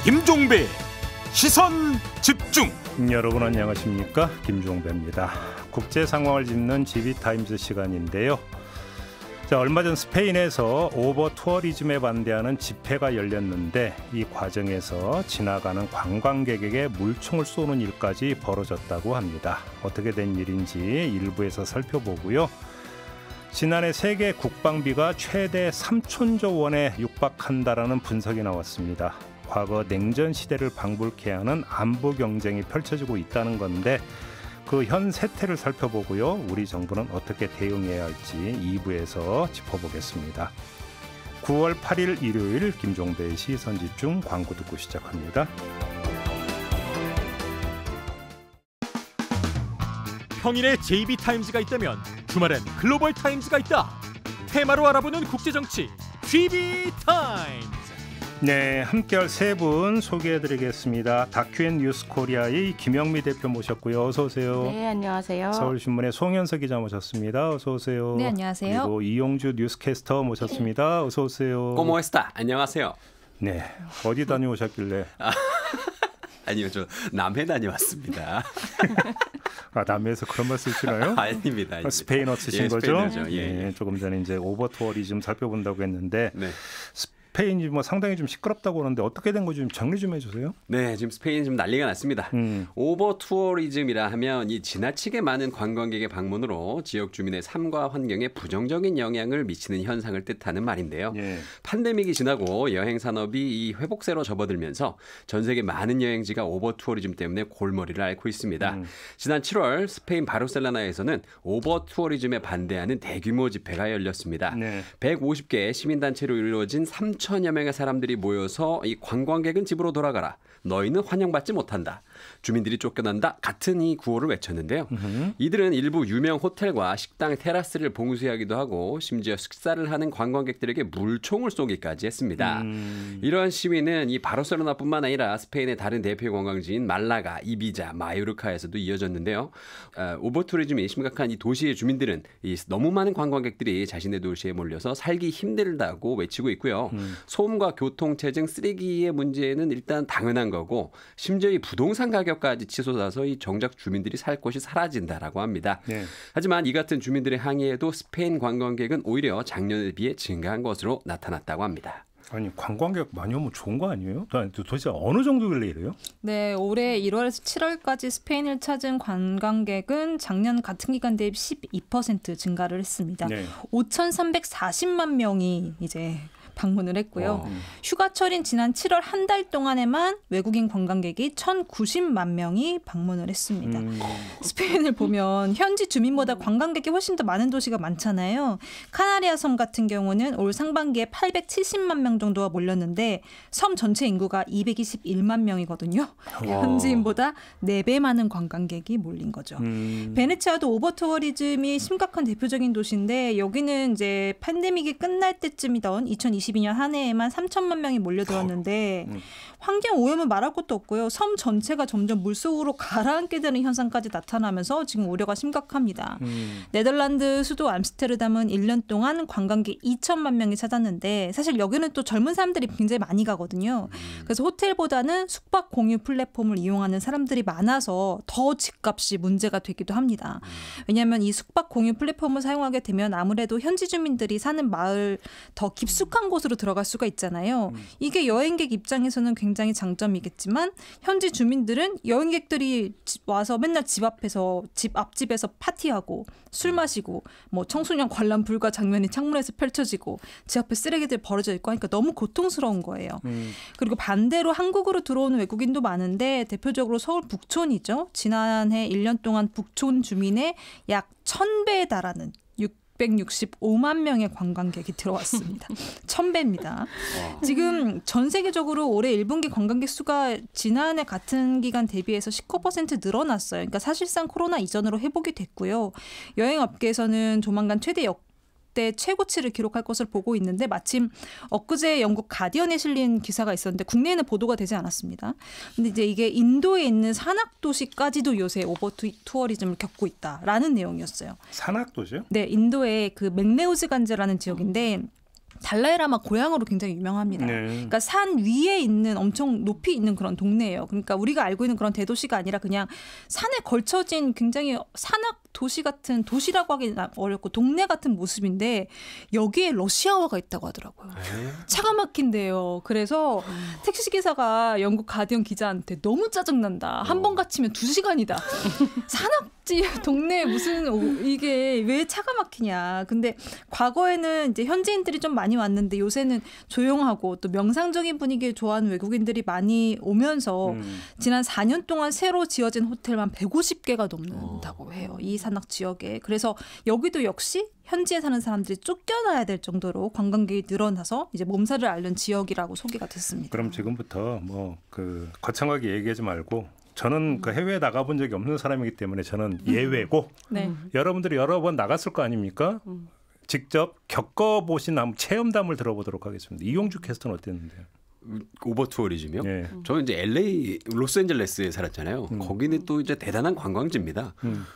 김종배 시선 집중. 여러분 안녕하십니까? 김종배입니다. 국제 상황을 짚는 GB타임즈 시간인데요. 얼마 전 스페인에서 오버 투어리즘에 반대하는 집회가 열렸는데 이 과정에서 지나가는 관광객에게 물총을 쏘는 일까지 벌어졌다고 합니다. 어떻게 된 일인지 일부에서 살펴보고요. 지난해 세계 국방비가 최대 3천조 원에 육박한다라는 분석이 나왔습니다. 과거 냉전 시대를 방불케 하는 안보 경쟁이 펼쳐지고 있다는 건데 그 현 세태를 살펴보고요. 우리 정부는 어떻게 대응해야 할지 2부에서 짚어보겠습니다. 9월 8일 일요일 김종배의 시선집중 광고 듣고 시작합니다. 평일에 JB타임즈가 있다면 주말엔 글로벌타임즈가 있다. 테마로 알아보는 국제정치 GB타임즈. 네, 함께할 세 분 소개해드리겠습니다. 다큐앤뉴스코리아의 김영미 대표 모셨고요. 어서 오세요. 네, 안녕하세요. 서울신문의 송현석 기자 모셨습니다. 어서 오세요. 네, 안녕하세요. 그리고 이용주 뉴스캐스터 모셨습니다. 어서 오세요. ¿Cómo está? 안녕하세요. 네, 어디 다녀오셨길래? 아니요, 저 남해 다녀왔습니다. 아, 남해에서 그런 말 쓰시나요? 아닙니다. 스페인어 쓰신 예, 거죠? 스페인어죠. 예. 네, 조금 전에 이제 오버 투어리즘 살펴본다고 했는데. 네. 스페인이 뭐 상당히 좀 시끄럽다고 하는데 어떻게 된 건지 좀 정리 좀 해주세요. 네, 지금 스페인 좀 난리가 났습니다. 오버 투어리즘이라 하면 이 지나치게 많은 관광객의 방문으로 지역 주민의 삶과 환경에 부정적인 영향을 미치는 현상을 뜻하는 말인데요. 예. 팬데믹이 지나고 여행 산업이 이 회복세로 접어들면서 전 세계 많은 여행지가 오버 투어리즘 때문에 골머리를 앓고 있습니다. 지난 7월 스페인 바르셀로나에서는 오버 투어리즘에 반대하는 대규모 집회가 열렸습니다. 네. 150개 시민단체로 이루어진 3천여 명의 사람들이 모여서 이 관광객은 집으로 돌아가라. 너희는 환영받지 못한다. 주민들이 쫓겨난다. 같은 이 구호를 외쳤는데요. 이들은 일부 유명 호텔과 식당 테라스를 봉쇄하기도 하고 심지어 식사를 하는 관광객들에게 물총을 쏘기까지 했습니다. 이러한 시위는 이 바르셀로나뿐만 아니라 스페인의 다른 대표 관광지인 말라가, 이비자, 마요르카에서도 이어졌는데요. 오버투리즘이 심각한 이 도시의 주민들은 이 너무 많은 관광객들이 자신의 도시에 몰려서 살기 힘들다고 외치고 있고요. 소음과 교통체증, 쓰레기의 문제는 일단 당연한 거고 심지어 이 부동산 가격까지 치솟아서 이 정작 주민들이 살 곳이 사라진다라고 합니다. 네. 하지만 이 같은 주민들의 항의에도 스페인 관광객은 오히려 작년에 비해 증가한 것으로 나타났다고 합니다. 아니 관광객 많이 오면 좋은 거 아니에요? 도대체 어느 정도길래 이래요? 네, 올해 1월에서 7월까지 스페인을 찾은 관광객은 작년 같은 기간 대비 12% 증가를 했습니다. 네. 5,340만 명이 이제 방문을 했고요. 휴가철인 지난 7월 한 달 동안에만 외국인 관광객이 1,090만 명이 방문을 했습니다. 스페인을 보면 현지 주민보다 관광객이 훨씬 더 많은 도시가 많잖아요. 카나리아 섬 같은 경우는 올 상반기에 870만 명 정도가 몰렸는데 섬 전체 인구가 221만 명이거든요. 현지인보다 4배 많은 관광객이 몰린 거죠. 베네치아도 오버투어리즘이 심각한 대표적인 도시인데 여기는 이제 팬데믹이 끝날 때쯤이던 2022년 한 해에만 3천만 명이 몰려들었는데 환경 오염은 말할 것도 없고요. 섬 전체가 점점 물속으로 가라앉게 되는 현상까지 나타나면서 지금 우려가 심각합니다. 네덜란드 수도 암스테르담은 1년 동안 관광객 2천만 명이 찾았는데 사실 여기는 또 젊은 사람들이 굉장히 많이 가거든요. 그래서 호텔보다는 숙박 공유 플랫폼을 이용하는 사람들이 많아서 더 집값이 문제가 되기도 합니다. 왜냐하면 이 숙박 공유 플랫폼을 사용하게 되면 아무래도 현지 주민들이 사는 마을 더 깊숙한 곳으로 들어갈 수가 있잖아요. 이게 여행객 입장에서는 굉장히 장점이겠지만 현지 주민들은 여행객들이 와서 맨날 집 앞에서 집 앞집에서 파티하고 술 마시고 뭐 청소년 관람 불가 장면이 창문에서 펼쳐지고 제 앞에 쓰레기들 버려져 있고 하니까 너무 고통스러운 거예요. 그리고 반대로 한국으로 들어오는 외국인도 많은데 대표적으로 서울 북촌이죠. 지난해 1년 동안 북촌 주민의 약 1,000배에 달하는 665만 명의 관광객이 들어왔습니다. 1,000배입니다. 지금 전 세계적으로 올해 1분기 관광객 수가 지난해 같은 기간 대비해서 19% 늘어났어요. 그러니까 사실상 코로나 이전으로 회복이 됐고요. 여행업계에서는 조만간 최대 역대 최고치를 기록할 것을 보고 있는데 마침 엊그제 영국 가디언에 실린 기사가 있었는데 국내에는 보도가 되지 않았습니다. 근데 이제 이게 인도에 있는 산악도시까지도 요새 오버투어리즘을 겪고 있다라는 내용이었어요. 산악도시요? 네, 인도의 그 맥레우즈 간제라는 지역인데 달라이라마 고향으로 굉장히 유명합니다. 네. 그러니까 산 위에 있는 엄청 높이 있는 그런 동네예요. 그러니까 우리가 알고 있는 그런 대도시가 아니라 그냥 산에 걸쳐진 굉장히 산악 도시 같은, 도시라고 하기 어렵고 동네 같은 모습인데 여기에 러시아어가 있다고 하더라고요. 차가 막힌대요. 그래서 택시기사가 영국 가디언 기자한테 너무 짜증난다. 한 번 갇히면 2시간이다. 산악지 동네에 무슨 이게 왜 차가 막히냐. 근데 과거에는 이제 현지인들이 좀 많이 왔는데 요새는 조용하고 또 명상적인 분위기를 좋아하는 외국인들이 많이 오면서 지난 4년 동안 새로 지어진 호텔만 150개가 넘는다고 해요. 이 산악 지역에. 그래서 여기도 역시 현지에 사는 사람들이 쫓겨나야 될 정도로 관광객이 늘어나서 이제 몸살을 앓는 지역이라고 소개가 됐습니다. 그럼 지금부터 뭐 그 거창하게 얘기하지 말고 저는 그 해외에 나가본 적이 없는 사람이기 때문에 저는 예외고 네. 여러분들이 여러 번 나갔을 거 아닙니까? 직접 겪어보신 체험담을 들어보도록 하겠습니다. 이용주 캐스터는 어땠는데요? 오버 투어리즘이요? 네. 저는 이제 LA 로스앤젤레스에 살았잖아요. 거기는 또 이제 대단한 관광지입니다.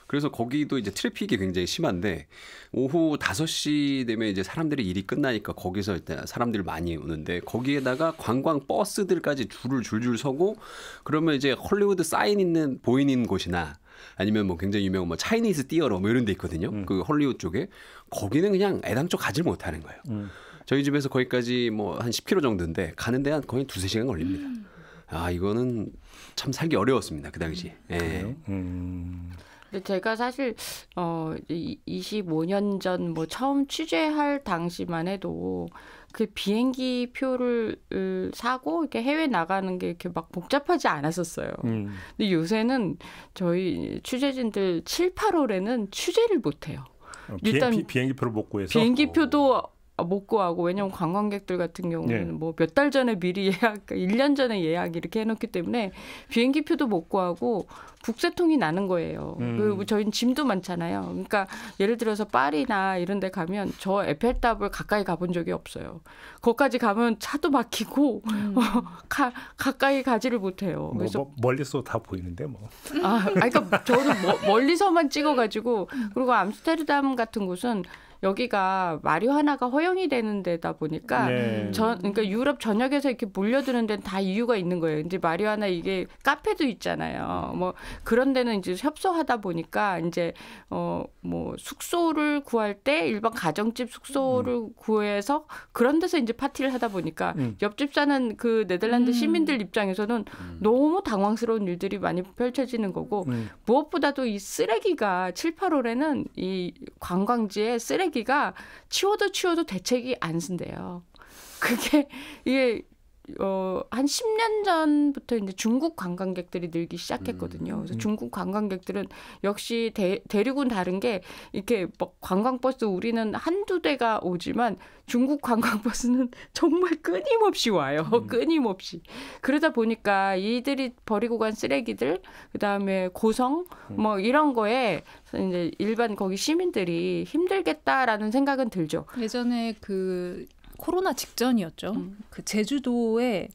그래서 거기도 이제 트래픽이 굉장히 심한데 오후 5시 되면 이제 사람들이 일이 끝나니까 거기서 일단 사람들 많이 오는데 거기에다가 관광 버스들까지 줄을 줄줄 서고 그러면 이제 헐리우드 사인 있는 보이는 곳이나 아니면 뭐 굉장히 유명한 뭐 차이니즈 띠어러 뭐 이런 데 있거든요. 그 헐리우드 쪽에 거기는 그냥 애당초 가질 못하는 거예요. 저희 집에서 거기까지 뭐 한 10km 정도인데 가는데 한 거의 2-3시간 걸립니다. 아 이거는 참 살기 어려웠습니다. 그 당시. 예. 근데 제가 사실 25년 전 뭐 처음 취재할 당시만 해도 그 비행기 표를 사고 이렇게 해외 나가는 게 이렇게 막 복잡하지 않았었어요. 근데 요새는 저희 취재진들 7, 8월에는 취재를 못 해요. 일단 비행기표를 못 구해서 비행기표도 못 구하고 왜냐하면 관광객들 같은 경우는 네. 뭐 몇 달 전에 미리 예약, 1년 전에 예약 이렇게 해놓기 때문에 비행기표도 못 구하고 국세통이 나는 거예요. 그리고 저희는 짐도 많잖아요. 그러니까 예를 들어서 파리나 이런 데 가면 저 에펠탑을 가까이 가본 적이 없어요. 거기까지 가면 차도 막히고 가까이 가지를 못해요. 그래서 멀리서 다 보이는데 뭐. 그러니까 저도 멀리서만 찍어가지고 그리고 암스테르담 같은 곳은 여기가 마리화나가 허용이 되는 데다 보니까 네. 그러니까 유럽 전역에서 이렇게 몰려드는 데는 다 이유가 있는 거예요. 이제 마리화나 이게 카페도 있잖아요. 뭐 그런 데는 이제 협소하다 보니까 이제 뭐 숙소를 구할 때 일반 가정집 숙소를 구해서 그런 데서 이제 파티를 하다 보니까 옆집 사는 그 네덜란드 시민들 입장에서는 너무 당황스러운 일들이 많이 펼쳐지는 거고 무엇보다도 이 쓰레기가 7, 8월에는 이 관광지에 쓰레기가 치워도 대책이 안 쓴대요. 그게 이게 한 10년 전부터 이제 중국 관광객들이 늘기 시작했거든요. 그래서 중국 관광객들은 역시 대륙은 다른 게 이렇게 막 관광버스 우리는 한두 대가 오지만 중국 관광버스는 정말 끊임없이 와요. 끊임없이. 그러다 보니까 이들이 버리고 간 쓰레기들, 그다음에 고성 뭐 이런 거에 이제 일반 거기 시민들이 힘들겠다라는 생각은 들죠. 예전에 그 코로나 직전이었죠. 그 제주도에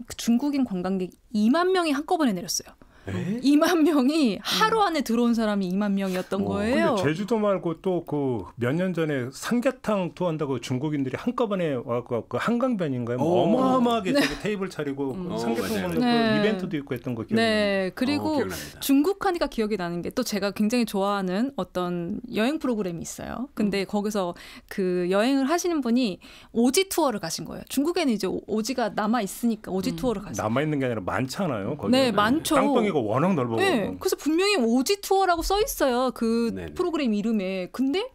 그 중국인 관광객 2만 명이 한꺼번에 내렸어요. 2만 명이 하루 안에 들어온 사람이 2만 명이었던 거예요. 근데 제주도 말고 또 그 몇 년 전에 삼계탕 투어한다고 중국인들이 한꺼번에 와서 그 한강변인가요? 뭐 어마어마하게 저기 테이블 차리고 삼계탕 먹는 그 이벤트도 있고 했던 거 기억나요? 네, 그리고 중국 하니까 기억이 나는 게 또 제가 굉장히 좋아하는 어떤 여행 프로그램이 있어요. 근데 거기서 그 여행을 하시는 분이 오지 투어를 가신 거예요. 중국에는 이제 오지가 남아 있으니까 오지 투어를 가세요. 남아 있는 게 아니라 많잖아요. 거기. 네, 많죠. 땅덩이가 워낙 넓어. 네, 그래서 분명히 오지 투어라고 써 있어요. 그 네네. 프로그램 이름에. 근데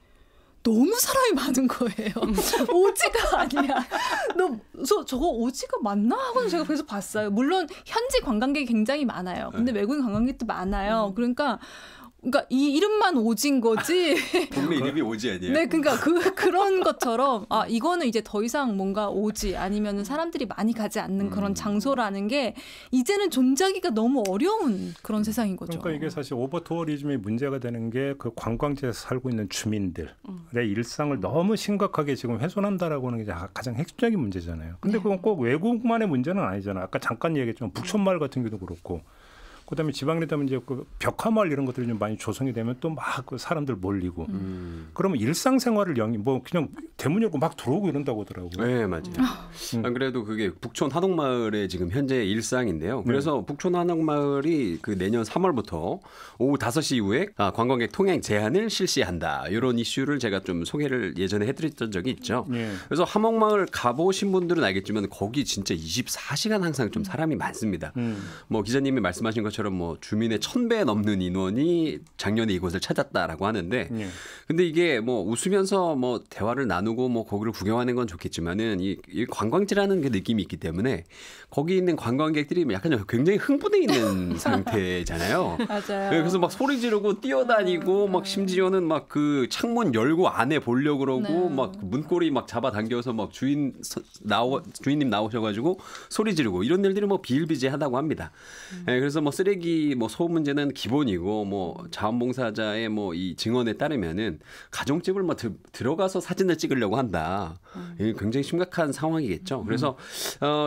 너무 사람이 많은 거예요. 오지가 아니야. 저거 오지가 맞나 하고 제가 그래서 봤어요. 물론 현지 관광객이 굉장히 많아요. 근데 외국인 관광객도 많아요. 그러니까 이 이름만 오지인 거지. 동네 이름이 오지 아니에요? 네, 그러니까 그런 것처럼 이거는 이제 더 이상 뭔가 오지 아니면은 사람들이 많이 가지 않는 그런 장소라는 게 이제는 존재하기가 너무 어려운 그런 세상인 거죠. 그러니까 이게 사실 오버 투어리즘이 문제가 되는 게 그 관광지에서 살고 있는 주민들의 일상을 너무 심각하게 지금 훼손한다라고 하는 게 가장 핵심적인 문제잖아요. 근데 그건 꼭 외국만의 문제는 아니잖아요. 아까 잠깐 얘기했지만 북촌마을 같은 경우도 그렇고 그다음에 지방에 되면 이제 그 벽화마을 이런 것들이 좀 많이 조성이 되면 또 막 그 사람들 몰리고 그러면 일상생활을 뭐 그냥 대문 열고 막 들어오고 이런다고 하더라고요. 네, 맞아요. 안 그래도 그게 북촌 한옥마을의 지금 현재 일상인데요. 그래서 북촌 한옥마을이 그 내년 3월부터 오후 5시 이후에 관광객 통행 제한을 실시한다. 이런 이슈를 제가 좀 소개를 예전에 해드렸던 적이 있죠. 그래서 한옥마을 가보신 분들은 알겠지만 거기 진짜 24시간 항상 좀 사람이 많습니다. 뭐 기자님이 말씀하신 것처럼 뭐 주민의 1000배 넘는 인원이 작년에 이곳을 찾았다라고 하는데 근데 이게 뭐 웃으면서 뭐 대화를 나누고 뭐 거기를 구경하는 건 좋겠지만은 이 관광지라는 그 느낌이 있기 때문에 거기 있는 관광객들이 약간 굉장히 흥분해 있는 상태잖아요. 맞아요. 그래서 막 소리 지르고 뛰어다니고 막 심지어는 막 그 창문 열고 안에 보려고 그러고 네. 막 문고리 막 잡아당겨서 막 주인님 나오셔가지고 소리 지르고 이런 일들이 뭐 비일비재하다고 합니다. 네, 그래서 뭐 쓰레기 뭐 소음 문제는 기본이고 뭐 자원봉사자의 뭐 이 증언에 따르면은 가정집을 뭐 들어가서 사진을 찍으려고 한다. 이게 굉장히 심각한 상황이겠죠. 그래서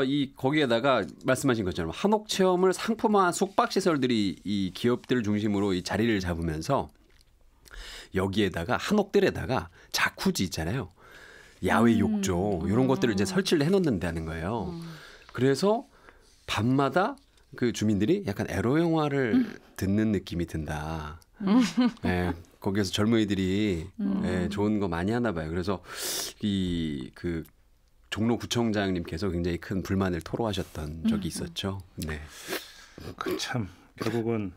이 거기에다가 말씀하신 것처럼 한옥 체험을 상품화한 숙박 시설들이 이 기업들 중심으로 이 자리를 잡으면서 여기에다가 한옥들에다가 자쿠지 있잖아요. 야외 욕조 이런 것들을 이제 설치를 해놓는다는 거예요. 그래서 밤마다 그 주민들이 약간 에로 영화를 듣는 느낌이 든다. 네, 거기에서 젊은이들이 네, 좋은 거 많이 하나 봐요. 그래서 이 그 종로구청장님께서 굉장히 큰 불만을 토로하셨던 적이 있었죠. 네. 참 결국은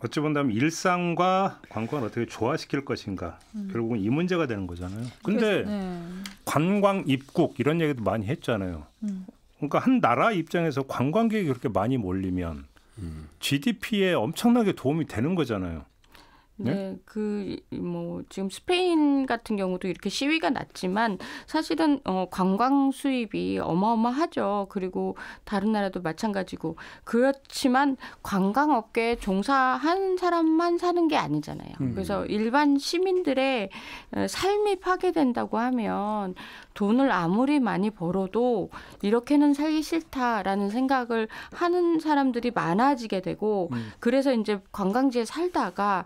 어찌 본다면 일상과 관광을 어떻게 조화시킬 것인가 결국은 이 문제가 되는 거잖아요. 근데 관광 입국 이런 얘기도 많이 했잖아요. 그러니까 한 나라 입장에서 관광객이 그렇게 많이 몰리면 GDP에 엄청나게 도움이 되는 거잖아요. 네, 그 뭐 지금 스페인 같은 경우도 이렇게 시위가 났지만 사실은 관광 수입이 어마어마하죠. 그리고 다른 나라도 마찬가지고 그렇지만 관광업계에 종사한 사람만 사는 게 아니잖아요. 그래서 일반 시민들의 삶이 파괴된다고 하면 돈을 아무리 많이 벌어도 이렇게는 살기 싫다라는 생각을 하는 사람들이 많아지게 되고 그래서 이제 관광지에 살다가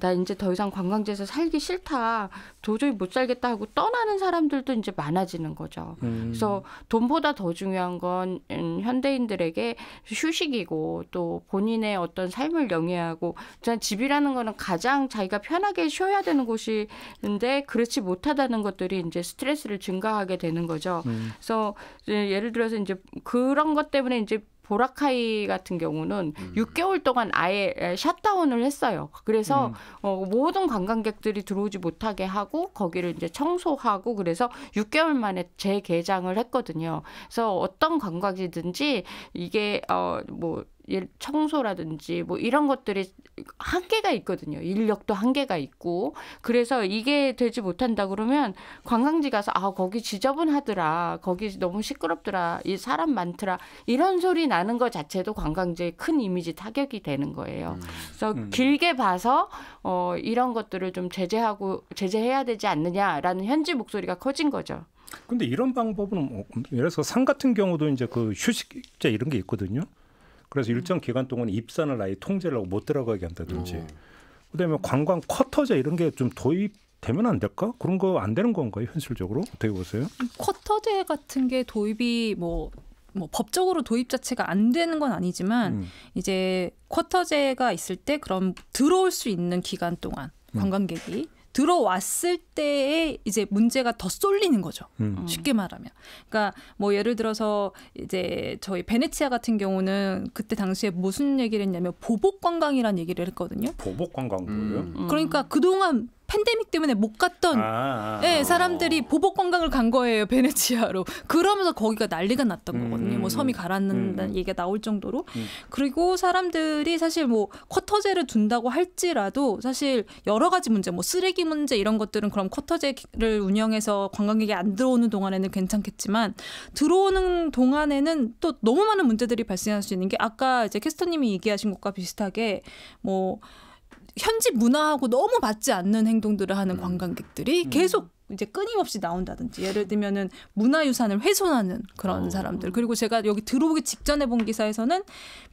나 이제 더 이상 관광지에서 살기 싫다. 도저히 못 살겠다 하고 떠나는 사람들도 이제 많아지는 거죠. 그래서 돈보다 더 중요한 건 현대인들에게 휴식이고 또 본인의 어떤 삶을 영위하고 집이라는 거는 가장 자기가 편하게 쉬어야 되는 곳인데 그렇지 못하다는 것들이 이제 스트레스를 증가하게 되는 거죠. 그래서 예를 들어서 이제 그런 것 때문에 이제 보라카이 같은 경우는 6개월 동안 아예 셧다운을 했어요. 그래서 모든 관광객들이 들어오지 못하게 하고 거기를 이제 청소하고 그래서 6개월 만에 재개장을 했거든요. 그래서 어떤 관광지든지 이게 뭐 청소라든지 뭐 이런 것들이 한계가 있거든요. 인력도 한계가 있고 그래서 이게 되지 못한다 그러면 관광지 가서 거기 지저분하더라. 거기 너무 시끄럽더라. 이 사람 많더라. 이런 소리 나는 것 자체도 관광지의 큰 이미지 타격이 되는 거예요. 그래서 길게 봐서 이런 것들을 좀 제재해야 되지 않느냐라는 현지 목소리가 커진 거죠. 근데 이런 방법은 예를 들어서 산 같은 경우도 이제 그 휴식제 이런 게 있거든요. 그래서 일정 기간 동안 입산을 아예 통제를 하고 못 들어가게 한다든지. 그다음에 관광 쿼터제 이런 게 좀 도입되면 안 될까? 그런 거 안 되는 건가요? 현실적으로 어떻게 보세요? 쿼터제 같은 게 도입이 뭐 법적으로 도입 자체가 안 되는 건 아니지만 이제 쿼터제가 있을 때 그럼 들어올 수 있는 기간 동안 관광객이 들어왔을 때에 이제 문제가 더 쏠리는 거죠. 쉽게 말하면. 그러니까 뭐 예를 들어서 이제 저희 베네치아 같은 경우는 그때 당시에 무슨 얘기를 했냐면 보복 관광이라는 얘기를 했거든요. 보복 관광도요? 그러니까 그동안 팬데믹 때문에 못 갔던 사람들이 보복 관광을 간 거예요. 베네치아로. 그러면서 거기가 난리가 났던 거거든요. 뭐 섬이 가라앉는다는 얘기가 나올 정도로. 그리고 사람들이 사실 뭐 쿼터제를 둔다고 할지라도 사실 여러 가지 문제, 뭐 쓰레기 문제 이런 것들은 그럼 쿼터제를 운영해서 관광객이 안 들어오는 동안에는 괜찮겠지만 들어오는 동안에는 또 너무 많은 문제들이 발생할 수 있는 게 아까 이제 캐스터님이 얘기하신 것과 비슷하게 뭐 현지 문화하고 너무 맞지 않는 행동들을 하는 관광객들이 계속 이제 끊임없이 나온다든지 예를 들면은 문화유산을 훼손하는 그런 사람들. 그리고 제가 여기 들어오기 직전에 본 기사에서는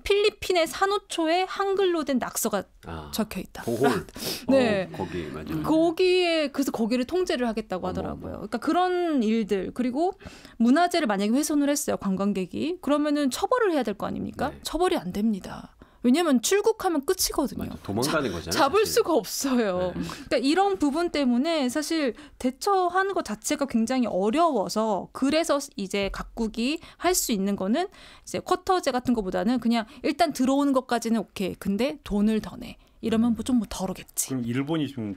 필리핀의 산호초에 한글로 된 낙서가 적혀 있다. 보홀. 네. 거기 맞아요. 거기에 그래서 거기를 통제를 하겠다고 하더라고요. 그러니까 그런 일들 그리고 문화재를 만약에 훼손을 했어요. 관광객이. 그러면은 처벌을 해야 될 거 아닙니까? 네. 처벌이 안 됩니다. 왜냐하면 출국하면 끝이거든요. 맞아. 도망가는 거잖아요. 잡을 사실. 수가 없어요. 네. 그러니까 이런 부분 때문에 사실 대처하는 것 자체가 굉장히 어려워서 그래서 이제 각국이 할 수 있는 거는 이제 쿼터제 같은 것보다는 그냥 일단 들어오는 것까지는 오케이. 근데 돈을 더 내. 이러면 뭐 좀 덜하겠지. 그럼 일본이 지금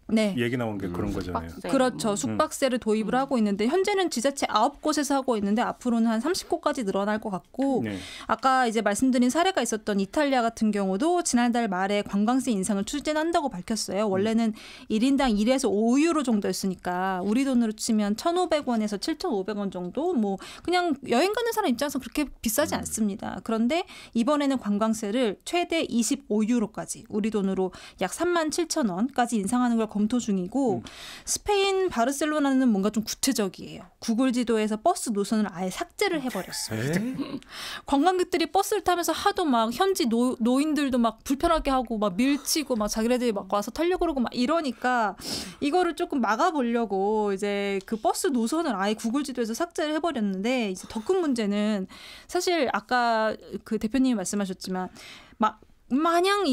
네. 얘기 나온 게 그런 거잖아요. 숙박세. 그렇죠. 숙박세를 도입을 하고 있는데 현재는 지자체 9곳에서 하고 있는데 앞으로는 한 30곳까지 늘어날 것 같고 네. 아까 이제 말씀드린 사례가 있었던 이탈리아 같은 경우도 지난달 말에 관광세 인상을 추진한다고 밝혔어요. 원래는 1인당 1에서 5유로 정도였으니까 우리 돈으로 치면 1,500원에서 7,500원 정도 뭐 그냥 여행 가는 사람 입장에서 그렇게 비싸지 않습니다. 그런데 이번에는 관광세를 최대 25유로까지 우리 돈으로 약 37,000원까지 인상하는 걸 검토 중이고 스페인 바르셀로나는 뭔가 좀 구체적이에요. 구글 지도에서 버스 노선을 아예 삭제를 해버렸습니다. 관광객들이 버스를 타면서 하도 막 현지 노인들도 막 불편하게 하고 막 밀치고 막 자기네들이 막 와서 타려고 그러고 막 이러니까 이거를 조금 막아보려고 이제 그 버스 노선을 아예 구글 지도에서 삭제를 해버렸는데 이제 더 큰 문제는 사실 아까 그 대표님이 말씀하셨지만 마냥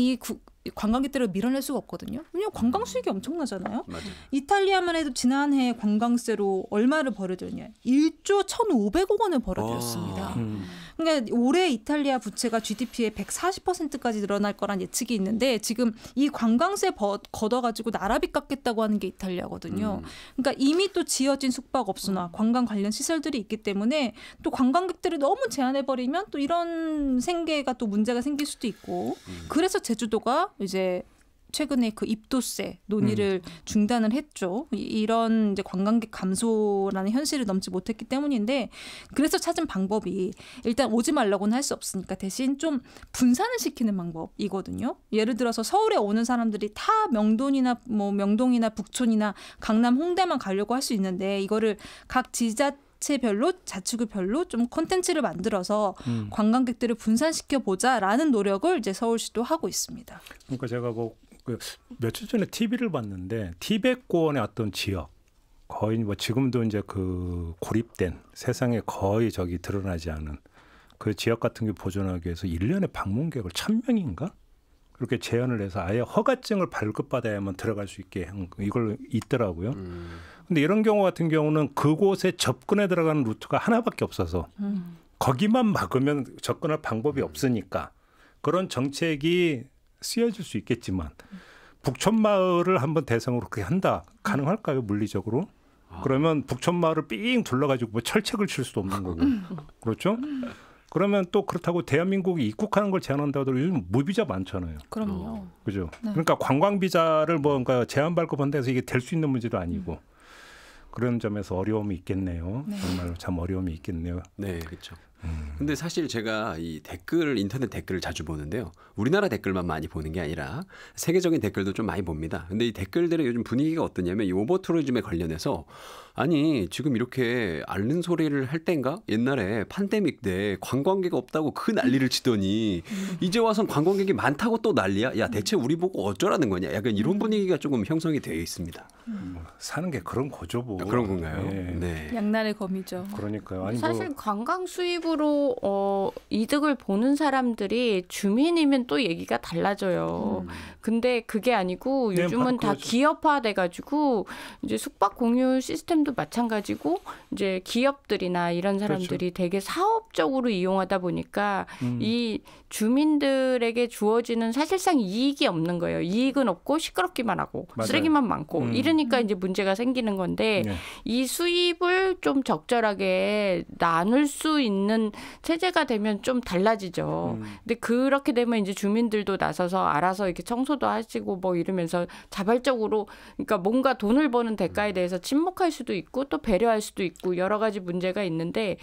관광객들을 밀어낼 수가 없거든요. 왜냐하면 관광 수익이 엄청나잖아요. 맞아요. 이탈리아만 해도 지난해 관광세로 얼마를 벌어들였냐. 1조 1,500억 원을 벌어들였습니다. 그러니까 올해 이탈리아 부채가 GDP의 140%까지 늘어날 거란 예측이 있는데 지금 이 관광세 걷어가지고 나라빚 갚겠다고 하는 게 이탈리아거든요. 그러니까 이미 또 지어진 숙박업소나 관광 관련 시설들이 있기 때문에 또 관광객들을 너무 제한해버리면 또 이런 생계가 또 문제가 생길 수도 있고 그래서 제주도가 이제 최근에 그 입도세 논의를 중단을 했죠. 이런 이제 관광객 감소라는 현실을 넘지 못했기 때문인데 그래서 찾은 방법이 일단 오지 말라고는 할 수 없으니까 대신 좀 분산을 시키는 방법이거든요. 예를 들어서 서울에 오는 사람들이 다 명동이나 북촌이나 강남 홍대만 가려고 할 수 있는데 이거를 각 지자체별로 자치구별로 좀 콘텐츠를 만들어서 관광객들을 분산시켜 보자라는 노력을 이제 서울시도 하고 있습니다. 그러니까 제가 며칠 전에 TV를 봤는데 티베트권의 어떤 지역 거의 뭐 지금도 이제 그 고립된 세상에 거의 드러나지 않은 그 지역 같은 게 보존하기 위해서 1년에 방문객을 1,000명인가 그렇게 제한을 해서 아예 허가증을 발급받아야만 들어갈 수 있게 한 이걸 있더라고요. 근데 이런 경우 같은 경우는 그곳에 접근해 들어가는 루트가 하나밖에 없어서 거기만 막으면 접근할 방법이 없으니까 그런 정책이 쓰여질 수 있겠지만 북촌마을을 한번 대상으로 그렇게 한다. 가능할까요? 물리적으로? 그러면 북촌마을을 삥 둘러가지고 뭐 철책을 칠 수도 없는 거고. 그렇죠? 그러면 또 그렇다고 대한민국이 입국하는 걸 제한한다고 하더라도 요즘 무비자 많잖아요. 그럼요. 그죠? 네. 그러니까 관광비자를 뭔가 제한 발급한다 해서 이게 될 수 있는 문제도 아니고 그런 점에서 어려움이 있겠네요. 네. 정말 참 어려움이 있겠네요. 네, 그렇죠. 근데 사실 제가 이 인터넷 댓글을 자주 보는데요. 우리나라 댓글만 많이 보는 게 아니라 세계적인 댓글도 좀 많이 봅니다. 근데 이 댓글들의 요즘 분위기가 어떠냐면 이 오버투리즘에 관련해서 아니 지금 이렇게 앓는 소리를 할 땐가 옛날에 팬데믹 때 관광객 없다고 그 난리를 치더니 이제 와선 관광객이 많다고 또 난리야. 야 대체 우리 보고 어쩌라는 거냐. 약간 이런 분위기가 조금 형성이 되어 있습니다. 사는 게 그런 거죠, 뭐. 그런 건가요? 네. 네. 양날의 검이죠. 그러니까요. 아니 사실 관광 수입으로 이득을 보는 사람들이 주민이면 또 얘기가 달라져요. 근데 그게 아니고 네, 요즘은 다 그렇죠. 기업화돼가지고 이제 숙박 공유 시스템도 마찬가지고 이제 기업들이나 이런 사람들이 되게 사업적으로 이용하다 보니까 이 주민들에게 주어지는 사실상 이익이 없는 거예요. 이익은 없고 시끄럽기만 하고 맞아요. 쓰레기만 많고 이러니까 이제 문제가 생기는 건데 네. 이 수입을 좀 적절하게 나눌 수 있는 체제가 되면 좀 달라지죠. 근데 그렇게 되면 이제 주민들도 나서서 알아서 이렇게 청소도 하시고 뭐 이러면서 자발적으로 그러니까 뭔가 돈을 버는 대가에 대해서 침묵할 수도 있고 또 배려할 수도 있고 여러 가지 문제가 있는데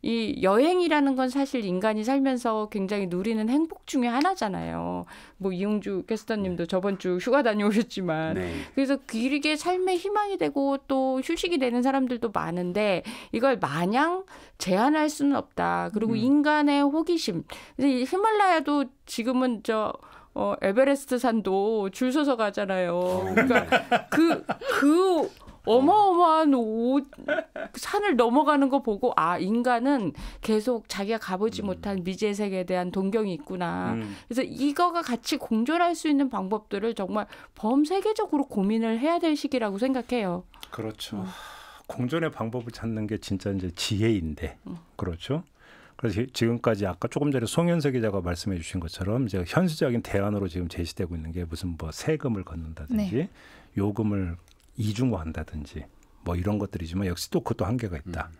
이 여행이라는 건 사실 인간이 살면서 굉장히 누리는 행복 중에 하나잖아요. 뭐 이용주 캐스터님도 저번 주 휴가 다녀오셨지만 네. 그래서 길게 삶의 희망이 되고 또 휴식이 되는 사람들도 많은데 이걸 마냥 제한할 수는 없다. 그리고 인간의 호기심. 히말라야도 지금은 에베레스트 산도 줄 서서 가잖아요. 그러니까 그 어마어마한 산을 넘어가는 거 보고 인간은 계속 자기가 가보지 못한 미지의 세계에 대한 동경이 있구나. 그래서 이거가 같이 공존할 수 있는 방법들을 정말 범세계적으로 고민을 해야 될 시기라고 생각해요. 그렇죠. 공존의 방법을 찾는 게 진짜 이제 지혜인데, 그렇죠. 그래서 지금까지 아까 조금 전에 송현석 기자가 말씀해 주신 것처럼 이제 현실적인 대안으로 지금 제시되고 있는 게 무슨 뭐 세금을 걷는다든지 네. 요금을 이중화한다든지 뭐 이런 것들이지만 역시 또 그것도 한계가 있다.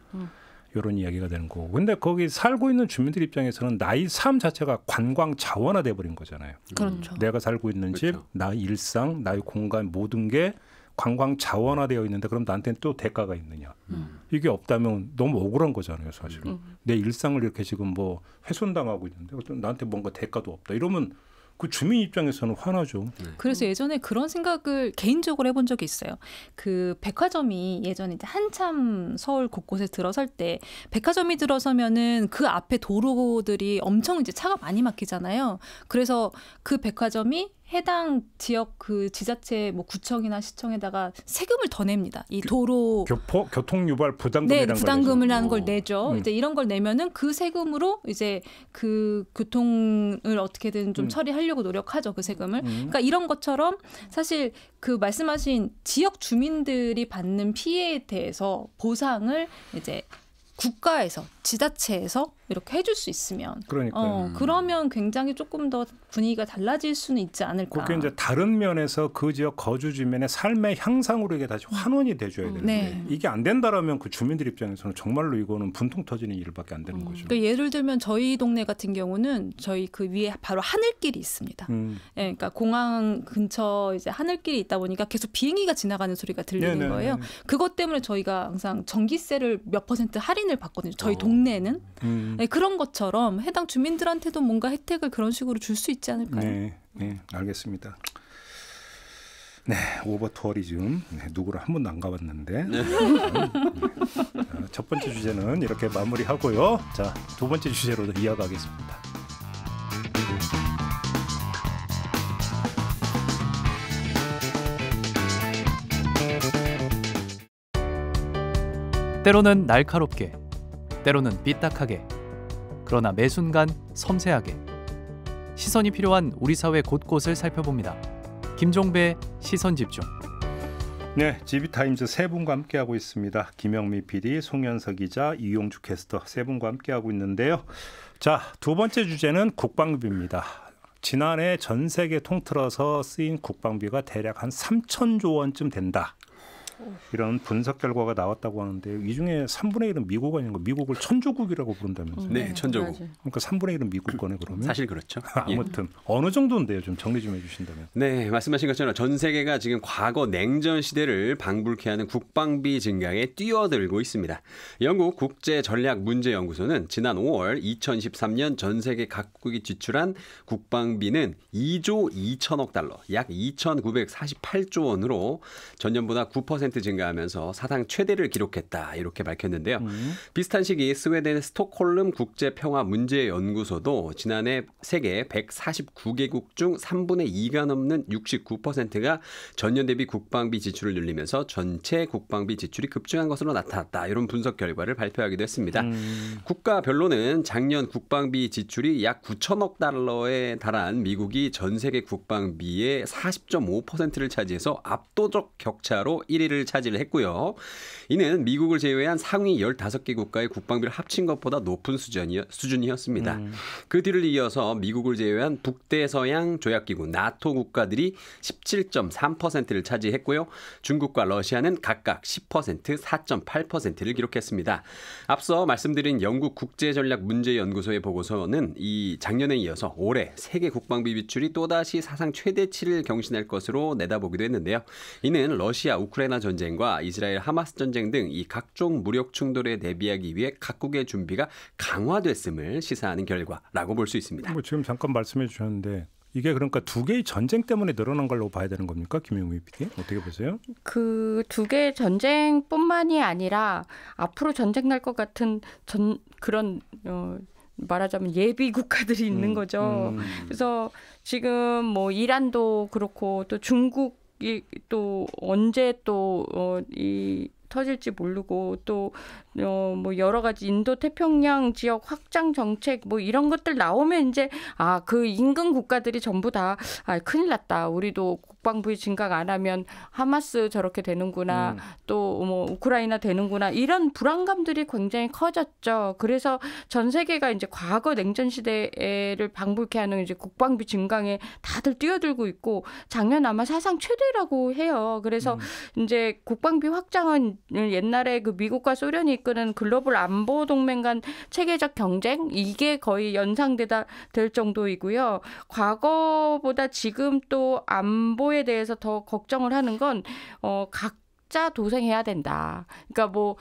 이런 이야기가 되는 거고. 근데 거기 살고 있는 주민들 입장에서는 나의 삶 자체가 관광 자원화돼 버린 거잖아요. 그렇죠. 내가 살고 있는 집, 그렇죠. 나의 일상, 나의 공간 모든 게 관광 자원화되어 있는데 그럼 나한테는 또 대가가 있느냐. 이게 없다면 너무 억울한 거잖아요, 사실은. 내 일상을 이렇게 지금 뭐 훼손당하고 있는데 나한테 뭔가 대가도 없다. 이러면 그 주민 입장에서는 화나죠. 그래서 예전에 그런 생각을 개인적으로 해본 적이 있어요. 그 백화점이 예전에 이제 한참 서울 곳곳에 들어설 때 백화점이 들어서면은 그 앞에 도로들이 엄청 이제 차가 많이 막히잖아요. 그래서 그 백화점이 해당 지역 그 지자체 뭐 구청이나 시청에다가 세금을 더 냅니다. 이 도로 교통 유발 부담금이라는 부담금이라는 걸 내죠. 이제 이런 걸 내면은 그 세금으로 이제 그 교통을 어떻게든 좀 처리하려고 노력하죠. 그 세금을. 그러니까 이런 것처럼 사실 그 말씀하신 지역 주민들이 받는 피해에 대해서 보상을 이제 국가에서 지자체에서 이렇게 해줄 수 있으면 그러면 굉장히 조금 더 분위기가 달라질 수는 있지 않을까. 그게 이제 다른 면에서 그 지역 거주 주민의 삶의 향상으로 이게 다시 환원이 돼줘야 되는데 네. 이게 안 된다라면 그 주민들 입장에서는 정말로 이거는 분통 터지는 일밖에 안 되는 거죠. 그러니까 예를 들면 저희 동네 같은 경우는 저희 그 위에 바로 하늘길이 있습니다. 예, 그러니까 공항 근처 이제 하늘길이 있다 보니까 계속 비행기가 지나가는 소리가 들리는 네네네. 거예요. 그것 때문에 저희가 항상 전기세를 몇 % 할인을 받거든요. 저희 동네는. 네, 그런 것처럼 해당 주민들한테도 뭔가 혜택을 그런 식으로 줄 수 있지 않을까요? 네, 알겠습니다. 네, 오버 투어리즘 누구를 한 번도 안 가봤는데 자, 첫 번째 주제는 이렇게 마무리하고요. 자, 두 번째 주제로 이어가겠습니다. 때로는 날카롭게, 때로는 삐딱하게, 그러나 매 순간 섬세하게 시선이 필요한 우리 사회 곳곳을 살펴봅니다. 김종배의 시선집중. 네, GB타임즈 세 분과 함께하고 있습니다. 김영미 PD, 송현석 기자, 이용주 캐스터 세 분과 함께하고 있는데요. 자, 두 번째 주제는 국방비입니다. 지난해 전 세계 통틀어서 쓰인 국방비가 대략 한 3천조 원쯤 된다. 이런 분석 결과가 나왔다고 하는데 이 중에 3분의 1은 미국 아닌가? 미국을 천조국이라고 부른다면서요? 네, 천조국. 그러니까 3분의 1은 미국 거네 그러면? 사실 그렇죠. 아무튼 어느 정도인데요? 좀 정리 좀 해주신다면. 네, 말씀하신 것처럼 전 세계가 지금 과거 냉전 시대를 방불케 하는 국방비 증강에 뛰어들고 있습니다. 영국 국제전략문제연구소는 지난 5월 2013년 전 세계 각국이 지출한 국방비는 2조 2천억 달러, 약 2,948조 원으로 전년보다 9% 증가하면서 사상 최대를 기록했다 이렇게 밝혔는데요. 비슷한 시기 스웨덴 스톡홀름 국제평화문제연구소도 지난해 세계 149개국 중 3분의 2가 넘는 69%가 전년 대비 국방비 지출을 늘리면서 전체 국방비 지출이 급증한 것으로 나타났다. 이런 분석 결과를 발표하기도 했습니다. 국가별로는 작년 국방비 지출이 약 9천억 달러에 달한 미국이 전 세계 국방비의 40.5%를 차지해서 압도적 격차로 1위를 차지를 했고요. 이는 미국을 제외한 상위 15개 국가의 국방비를 합친 것보다 높은 수준이었습니다. 그 뒤를 이어서 미국을 제외한 북대서양 조약기구 나토 국가들이 17.3%를 차지했고요. 중국과 러시아는 각각 10%, 4.8%를 기록했습니다. 앞서 말씀드린 영국 국제전략문제연구소의 보고서는 이 작년에 이어서 올해 세계 국방비 비출이 또다시 사상 최대치를 경신할 것으로 내다보기도 했는데요. 이는 러시아 우크라이나 전쟁과 이스라엘 하마스 전쟁 등 이 각종 무력 충돌에 대비하기 위해 각국의 준비가 강화됐음을 시사하는 결과라고 볼 수 있습니다. 뭐 지금 잠깐 말씀해 주셨는데 이게 그러니까 두 개의 전쟁 때문에 늘어난 걸로 봐야 되는 겁니까? 김용미 PD 어떻게 보세요? 그 두 개의 전쟁뿐만이 아니라 앞으로 전쟁 날 것 같은 그런 말하자면 예비 국가들이 있는 거죠. 그래서 지금 뭐 이란도 그렇고 또 중국이 또 언제 또 이 터질지 모르고 또 뭐 여러 가지 인도 태평양 지역 확장 정책 뭐 이런 것들 나오면 이제 그 인근 국가들이 전부 다 큰일 났다. 우리도 국방비 증강 안 하면 하마스 저렇게 되는구나. 또 뭐 우크라이나 되는구나. 이런 불안감들이 굉장히 커졌죠. 그래서 전 세계가 이제 과거 냉전 시대를 방불케 하는 이제 국방비 증강에 다들 뛰어들고 있고 작년 아마 사상 최대라고 해요. 그래서 이제 국방비 확장은 옛날에 그 미국과 소련이 이끄는 글로벌 안보 동맹 간 체계적 경쟁 이게 거의 연상되다 될 정도이고요. 과거보다 지금 또 안보에 대해서 더 걱정을 하는 건 각자 도생해야 된다. 그러니까 뭐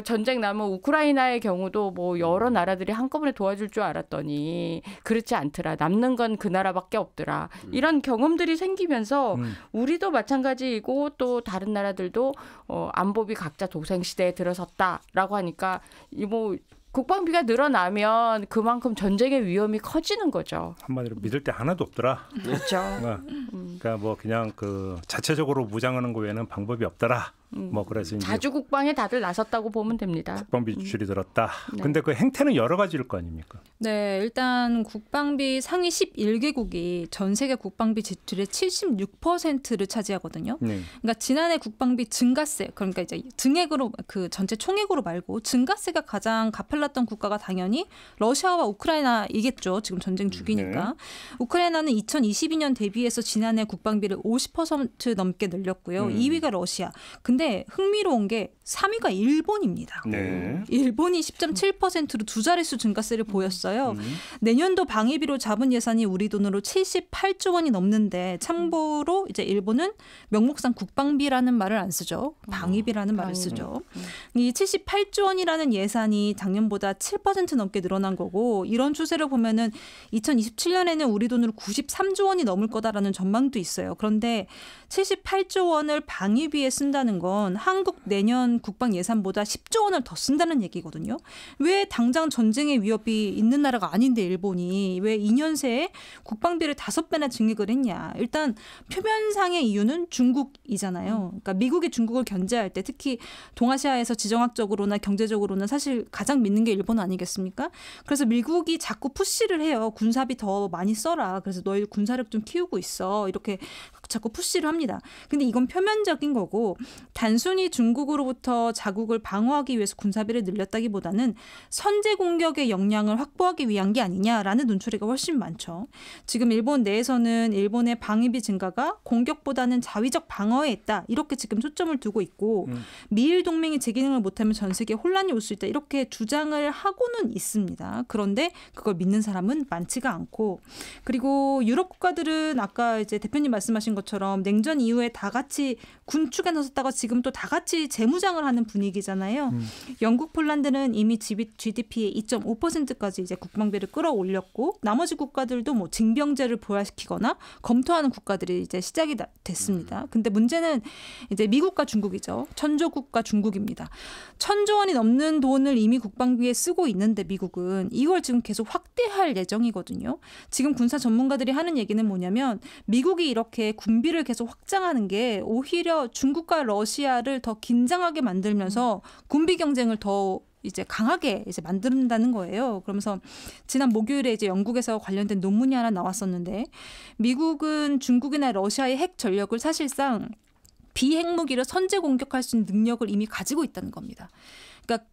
전쟁 나면 우크라이나의 경우도 뭐 여러 나라들이 한꺼번에 도와줄 줄 알았더니 그렇지 않더라. 남는 건 그 나라밖에 없더라. 이런 경험들이 생기면서 우리도 마찬가지이고 또 다른 나라들도 안보비 각자 도생 시대에 들어섰다라고 하니까 뭐 국방비가 늘어나면 그만큼 전쟁의 위험이 커지는 거죠. 한마디로 믿을 때 하나도 없더라. 그렇죠. 그러니까 뭐 그냥 그 자체적으로 무장하는 거 외에는 방법이 없더라. 뭐 그래서 이제 자주 국방에 다들 나섰다고 보면 됩니다. 국방비 지출이 들었다. 네. 근데 그 행태는 여러 가지일 거 아닙니까? 네, 일단 국방비 상위 11개국이 전 세계 국방비 지출의 76%를 차지하거든요. 그러니까 지난해 국방비 증가세, 그러니까 이제 증액으로 그 전체 총액으로 말고 증가세가 가장 가팔랐던 국가가 당연히 러시아와 우크라이나이겠죠. 지금 전쟁 중이니까. 네. 우크라이나는 2022년 대비해서 지난해 국방비를 50% 넘게 늘렸고요. 2위가 러시아. 근데 흥미로운 게 3위가 일본입니다. 네. 일본이 10.7%로 두 자릿수 증가세를 보였어요. 내년도 방위비로 잡은 예산이 우리 돈으로 78조 원이 넘는데 참고로 이제 일본은 명목상 국방비라는 말을 안 쓰죠. 방위비라는 말을 쓰죠. 이 78조 원이라는 예산이 작년보다 7% 넘게 늘어난 거고 이런 추세를 보면은 2027년에는 우리 돈으로 93조 원이 넘을 거다라는 전망도 있어요. 그런데 78조 원을 방위비에 쓴다는 건 한국 내년 국방 예산보다 10조 원을 더 쓴다는 얘기거든요. 왜 당장 전쟁의 위협이 있는 나라가 아닌데 일본이 왜 2년 새에 국방비를 5배나 증액을 했냐. 일단 표면상의 이유는 중국이잖아요. 그러니까 미국이 중국을 견제할 때 특히 동아시아에서 지정학적으로나 경제적으로는 사실 가장 믿는 게 일본 아니겠습니까? 그래서 미국이 자꾸 푸시를 해요. 군사비 더 많이 써라. 그래서 너희 군사력 좀 키우고 있어. 이렇게 자꾸 푸시를 합니다. 근데 이건 표면적인 거고 단순히 중국으로부터 자국을 방어하기 위해서 군사비를 늘렸다기보다는 선제 공격의 역량을 확보하기 위한 게 아니냐라는 눈초리가 훨씬 많죠. 지금 일본 내에서는 일본의 방위비 증가가 공격보다는 자위적 방어에 있다. 이렇게 지금 초점을 두고 있고 미일 동맹이 제 기능을 못하면 전 세계에 혼란이 올 수 있다. 이렇게 주장을 하고는 있습니다. 그런데 그걸 믿는 사람은 많지가 않고 그리고 유럽 국가들은 아까 이제 대표님 말씀하신 것처럼 냉전 이후에 다 같이 군축에 나섰다가 지금 또 다 같이 재무장을 하는 분위기잖아요. 영국, 폴란드는 이미 GDP의 2.5%까지 이제 국방비를 끌어올렸고 나머지 국가들도 뭐 징병제를 부활시키거나 검토하는 국가들이 이제 시작이 됐습니다. 근데 문제는 이제 미국과 중국이죠. 천조국과 중국입니다. 1,000조 원이 넘는 돈을 이미 국방비에 쓰고 있는데 미국은 이걸 지금 계속 확대할 예정이거든요. 지금 군사 전문가들이 하는 얘기는 뭐냐면 미국이 이렇게 군비를 계속 확장하는 게 오히려 중국과 러시아를 더 긴장하게 만들면서 군비 경쟁을 더 이제 강하게 이제 만든다는 거예요. 그러면서 지난 목요일에 이제 영국에서 관련된 논문이 하나 나왔었는데 미국은 중국이나 러시아의 핵 전력을 사실상 비핵무기로 선제 공격할 수 있는 능력을 이미 가지고 있다는 겁니다. 그러니까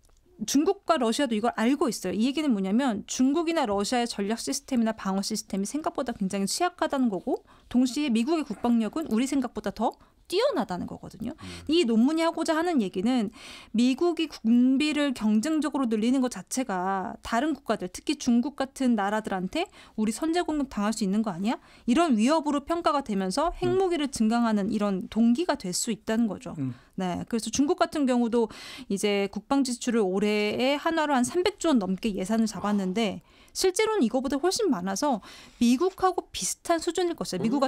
중국과 러시아도 이걸 알고 있어요. 이 얘기는 뭐냐면 중국이나 러시아의 전략 시스템이나 방어 시스템이 생각보다 굉장히 취약하다는 거고 동시에 미국의 국방력은 우리 생각보다 더 뛰어나다는 거거든요. 이 논문이 하고자 하는 얘기는 미국이 군비를 경쟁적으로 늘리는 것 자체가 다른 국가들, 특히 중국 같은 나라들한테 우리 선제 공격 당할 수 있는 거 아니야? 이런 위협으로 평가가 되면서 핵무기를 증강하는 이런 동기가 될 수 있다는 거죠. 네, 그래서 중국 같은 경우도 이제 국방 지출을 올해에 한화로 한 300조 원 넘게 예산을 잡았는데 실제로는 이거보다 훨씬 많아서 미국하고 비슷한 수준일 것이다. 미국이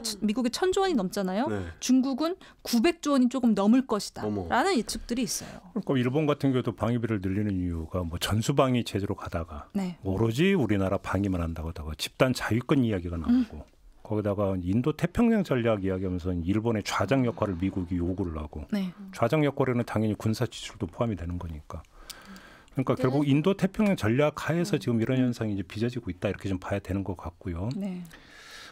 1,000조 원이 넘잖아요. 네. 중국은 900조 원이 조금 넘을 것이다. 어머. 라는 예측들이 있어요. 그러니까 일본 같은 경우도 방위비를 늘리는 이유가 뭐 전수방위 체제로 가다가 네. 오로지 우리나라 방위만 한다고 하다가 집단 자위권 이야기가 나오고 거기다가 인도 태평양 전략 이야기하면서 일본의 좌장 역할을 미국이 요구를 하고 네. 좌장 역할에는 당연히 군사 지출도 포함이 되는 거니까. 그러니까 결국 인도 태평양 전략 하에서 지금 이런 현상이 이제 빚어지고 있다 이렇게 좀 봐야 되는 것 같고요. 네.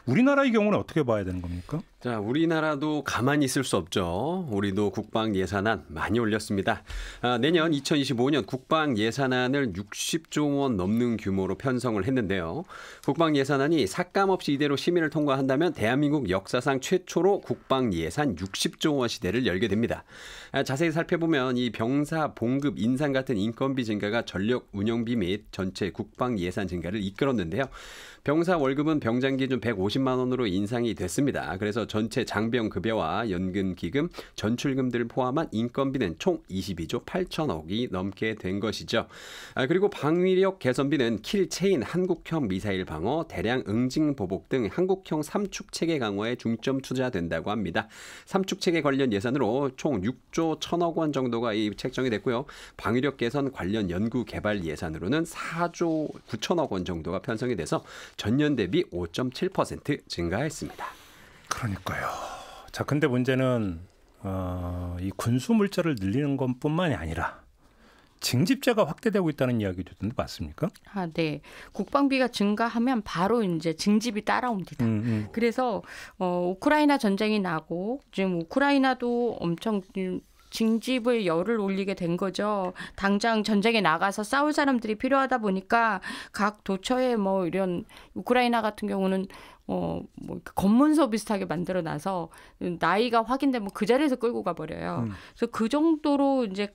우리나라의 경우는 어떻게 봐야 되는 겁니까? 자, 우리나라도 가만히 있을 수 없죠. 우리도 국방 예산안 많이 올렸습니다. 내년 2025년 국방 예산안을 60조 원 넘는 규모로 편성을 했는데요. 국방 예산안이 삭감 없이 이대로 심의를 통과한다면 대한민국 역사상 최초로 국방 예산 60조 원 시대를 열게 됩니다. 자세히 살펴보면 이 병사 봉급 인상 같은 인건비 증가가 전력 운영비 및 전체 국방 예산 증가를 이끌었는데요. 병사 월급은 병장 기준 150만 원으로 인상이 됐습니다. 그래서 전체 장병 급여와 연금 기금, 전출금들을 포함한 인건비는 총 22조 8천억이 넘게 된 것이죠. 그리고 방위력 개선비는 킬 체인 한국형 미사일 방어, 대량 응징 보복 등 한국형 삼축 체계 강화에 중점 투자된다고 합니다. 삼축 체계 관련 예산으로 총 6조 1천억 원 정도가 책정이 됐고요. 방위력 개선 관련 연구 개발 예산으로는 4조 9천억 원 정도가 편성이 돼서 전년 대비 5.7% 증가했습니다. 그러니까요. 자, 근데 문제는 이 군수 물자를 늘리는 것뿐만이 아니라 징집제가 확대되고 있다는 이야기도 있던데 맞습니까? 네. 국방비가 증가하면 바로 이제 징집이 따라옵니다. 그래서 우크라이나 전쟁이 나고 지금 우크라이나도 엄청 징집을 열을 올리게 된 거죠. 당장 전쟁에 나가서 싸울 사람들이 필요하다 보니까 각 도처에 뭐 이런 우크라이나 같은 경우는 뭐 검문소 비슷하게 만들어놔서 나이가 확인되면 그 자리에서 끌고 가버려요. 그래서 그 정도로 이제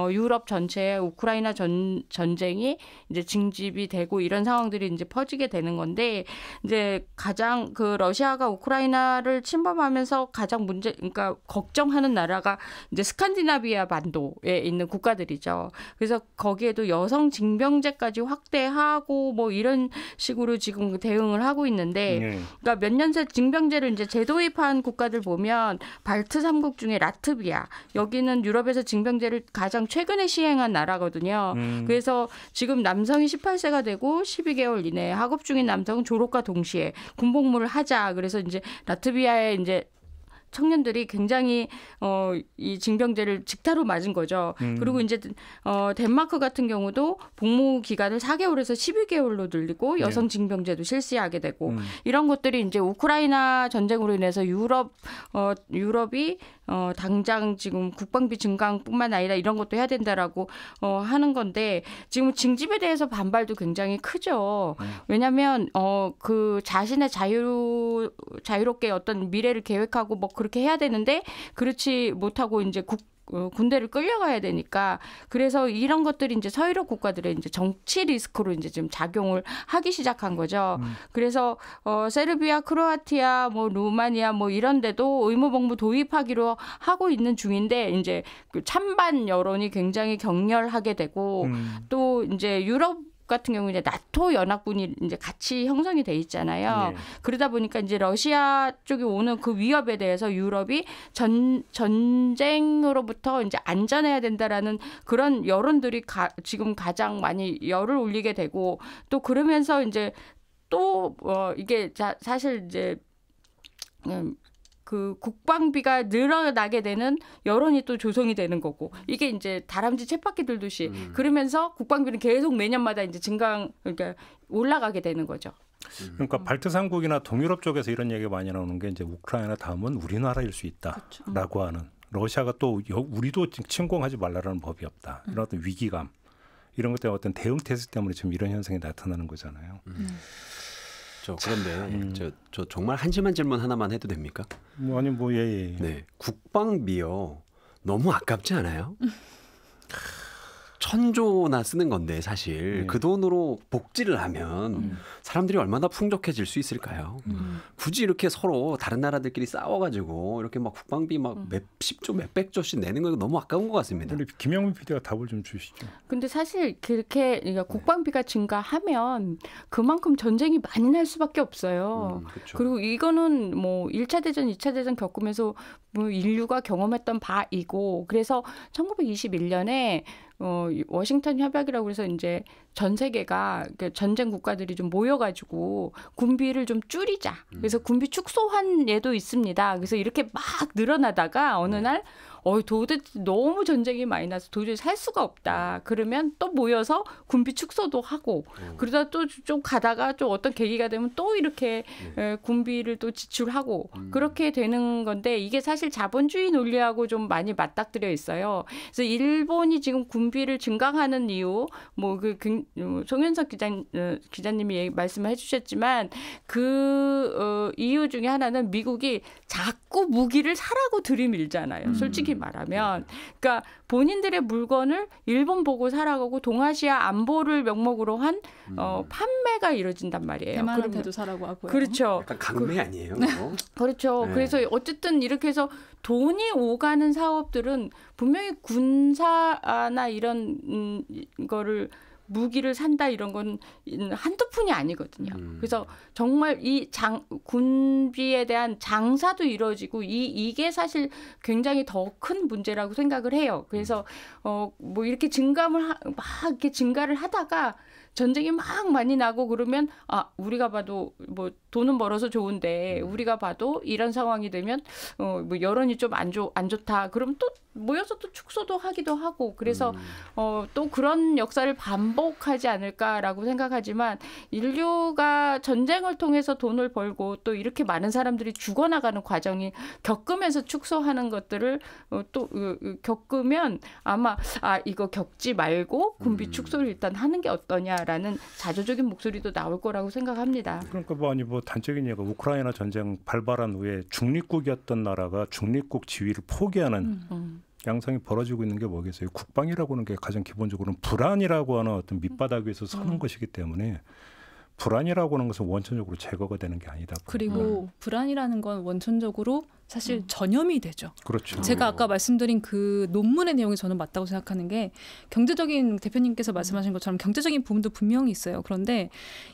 유럽 전체에 우크라이나 전쟁이 이제 징집이 되고 이런 상황들이 이제 퍼지게 되는 건데 이제 가장 그 러시아가 우크라이나를 침범하면서 가장 그러니까 걱정하는 나라가 이제 스칸디나비아 반도에 있는 국가들이죠. 그래서 거기에도 여성 징병제까지 확대하고 뭐 이런 식으로 지금 대응을 하고 있는데 그러니까 몇 년 새 징병제를 이제 재도입한 국가들 보면 발트 3국 중에 라트비아 여기는 유럽에서 징병제를 가장 최근에 시행한 나라거든요. 그래서 지금 남성이 18세가 되고 12개월 이내에 학업 중인 남성은 졸업과 동시에 군복무를 하자. 그래서 이제 라트비아에 이제 청년들이 굉장히 이 징병제를 직타로 맞은 거죠. 그리고 이제 덴마크 같은 경우도 복무 기간을 4개월에서 12개월로 늘리고 여성 징병제도 실시하게 되고 이런 것들이 이제 우크라이나 전쟁으로 인해서 유럽이 당장 지금 국방비 증강뿐만 아니라 이런 것도 해야 된다라고 하는 건데 지금 징집에 대해서 반발도 굉장히 크죠. 왜냐하면 그 자신의 자유롭게 어떤 미래를 계획하고 뭐 그렇게 해야 되는데 그렇지 못하고 이제 군대를 끌려가야 되니까 그래서 이런 것들이 이제 서유럽 국가들의 이제 정치 리스크로 이제 지금 작용을 하기 시작한 거죠. 그래서 세르비아, 크로아티아, 뭐 루마니아 뭐 이런 데도 의무 복무 도입하기로 하고 있는 중인데 이제 그 찬반 여론이 굉장히 격렬하게 되고 또 이제 유럽 같은 경우 이제 나토 연합군이 이제 같이 형성이 돼 있잖아요. 네. 그러다 보니까 이제 러시아 쪽이 오는 그 위협에 대해서 유럽이 전쟁으로부터 이제 안전해야 된다라는 그런 여론들이 지금 가장 많이 열을 올리게 되고 또 그러면서 이제 또 이게 사실 이제 그 국방비가 늘어나게 되는 여론이 또 조성이 되는 거고 이게 이제 다람쥐 쳇바퀴 돌듯이 그러면서 국방비는 계속 매년마다 이제 그러니까 올라가게 되는 거죠. 그러니까 발트 3국이나 동유럽 쪽에서 이런 얘기가 많이 나오는 게 이제 우크라이나 다음은 우리나라일 수 있다라고 하는 러시아가 또 우리도 침공하지 말라라는 법이 없다. 이런 어떤 위기감 이런 것 때문에 어떤 대응 태세 때문에 지금 이런 현상이 나타나는 거잖아요. 저 그런데 저 정말 한심한 질문 하나만 해도 됩니까? 뭐 아니 뭐 예. 네, 국방비요. 너무 아깝지 않아요? 1,000조나 쓰는 건데 사실 그 돈으로 복지를 하면 사람들이 얼마나 풍족해질 수 있을까요? 굳이 이렇게 서로 다른 나라들끼리 싸워가지고 이렇게 막 국방비 막 몇십조, 몇백조씩 내는 거 너무 아까운 것 같습니다. 우리 김영민 PD가 답을 좀 주시죠. 근데 사실 그렇게 그러니까 국방비가 증가하면 그만큼 전쟁이 많이 날 수밖에 없어요. 그렇죠. 그리고 이거는 뭐 1차 대전, 2차 대전 겪으면서 뭐 인류가 경험했던 바이고 그래서 1921년에 워싱턴 협약이라고 해서 이제 전 세계가 전쟁 국가들이 좀 모여가지고 군비를 좀 줄이자. 그래서 군비 축소한 예도 있습니다. 그래서 이렇게 막 늘어나다가 어느 날 도대체 너무 전쟁이 많이 나서 도저히 살 수가 없다. 그러면 또 모여서 군비 축소도 하고 그러다 또 좀 가다가 좀 어떤 계기가 되면 또 이렇게 군비를 또 지출하고 그렇게 되는 건데 이게 사실 자본주의 논리하고 좀 많이 맞닥뜨려 있어요. 그래서 일본이 지금 군비를 증강하는 이유 뭐 송윤석 기자님이 말씀을 해주셨지만 그 이유 중에 하나는 미국이 자꾸 무기를 사라고 들이밀잖아요. 솔직히 말하면. 그러니까 본인들의 물건을 일본 보고 사라고 동아시아 안보를 명목으로 한 판매가 이루어진단 말이에요. 대만한테도 사라고 하고요. 그렇죠. 약간 강매 아니에요? 그렇죠. 네. 그래서 어쨌든 이렇게 해서 돈이 오가는 사업들은 분명히 군사나 이런 거를 무기를 산다 이런 건 한두 푼이 아니거든요. 그래서 정말 이 군비에 대한 장사도 이루어지고 이게 사실 굉장히 더 큰 문제라고 생각을 해요. 그래서 뭐 이렇게 막 이렇게 증가를 하다가 전쟁이 막 많이 나고 그러면 우리가 봐도 뭐 돈은 벌어서 좋은데 우리가 봐도 이런 상황이 되면 뭐 여론이 좀 안 좋다. 그럼 또 모여서 또 축소도 하기도 하고 그래서 또 그런 역사를 반복하지 않을까라고 생각하지만 인류가 전쟁을 통해서 돈을 벌고 또 이렇게 많은 사람들이 죽어나가는 과정이 겪으면서 축소하는 것들을 또 겪으면 아마 이거 겪지 말고 군비 축소를 일단 하는 게 어떠냐라는 자조적인 목소리도 나올 거라고 생각합니다. 그러니까 뭐 단적인 예가 우크라이나 전쟁 발발한 후에 중립국이었던 나라가 중립국 지위를 포기하는 양상이 벌어지고 있는 게 뭐겠어요? 국방이라고 하는 게 가장 기본적으로는 불안이라고 하는 어떤 밑바닥 위에서 서는 것이기 때문에 불안이라고 하는 것은 원천적으로 제거가 되는 게 아니다. 그리고 불안이라는 건 원천적으로 사실 전염이 되죠. 그렇죠. 제가 아까 말씀드린 그 논문의 내용이 저는 맞다고 생각하는 게 경제적인 대표님께서 말씀하신 것처럼 경제적인 부분도 분명히 있어요. 그런데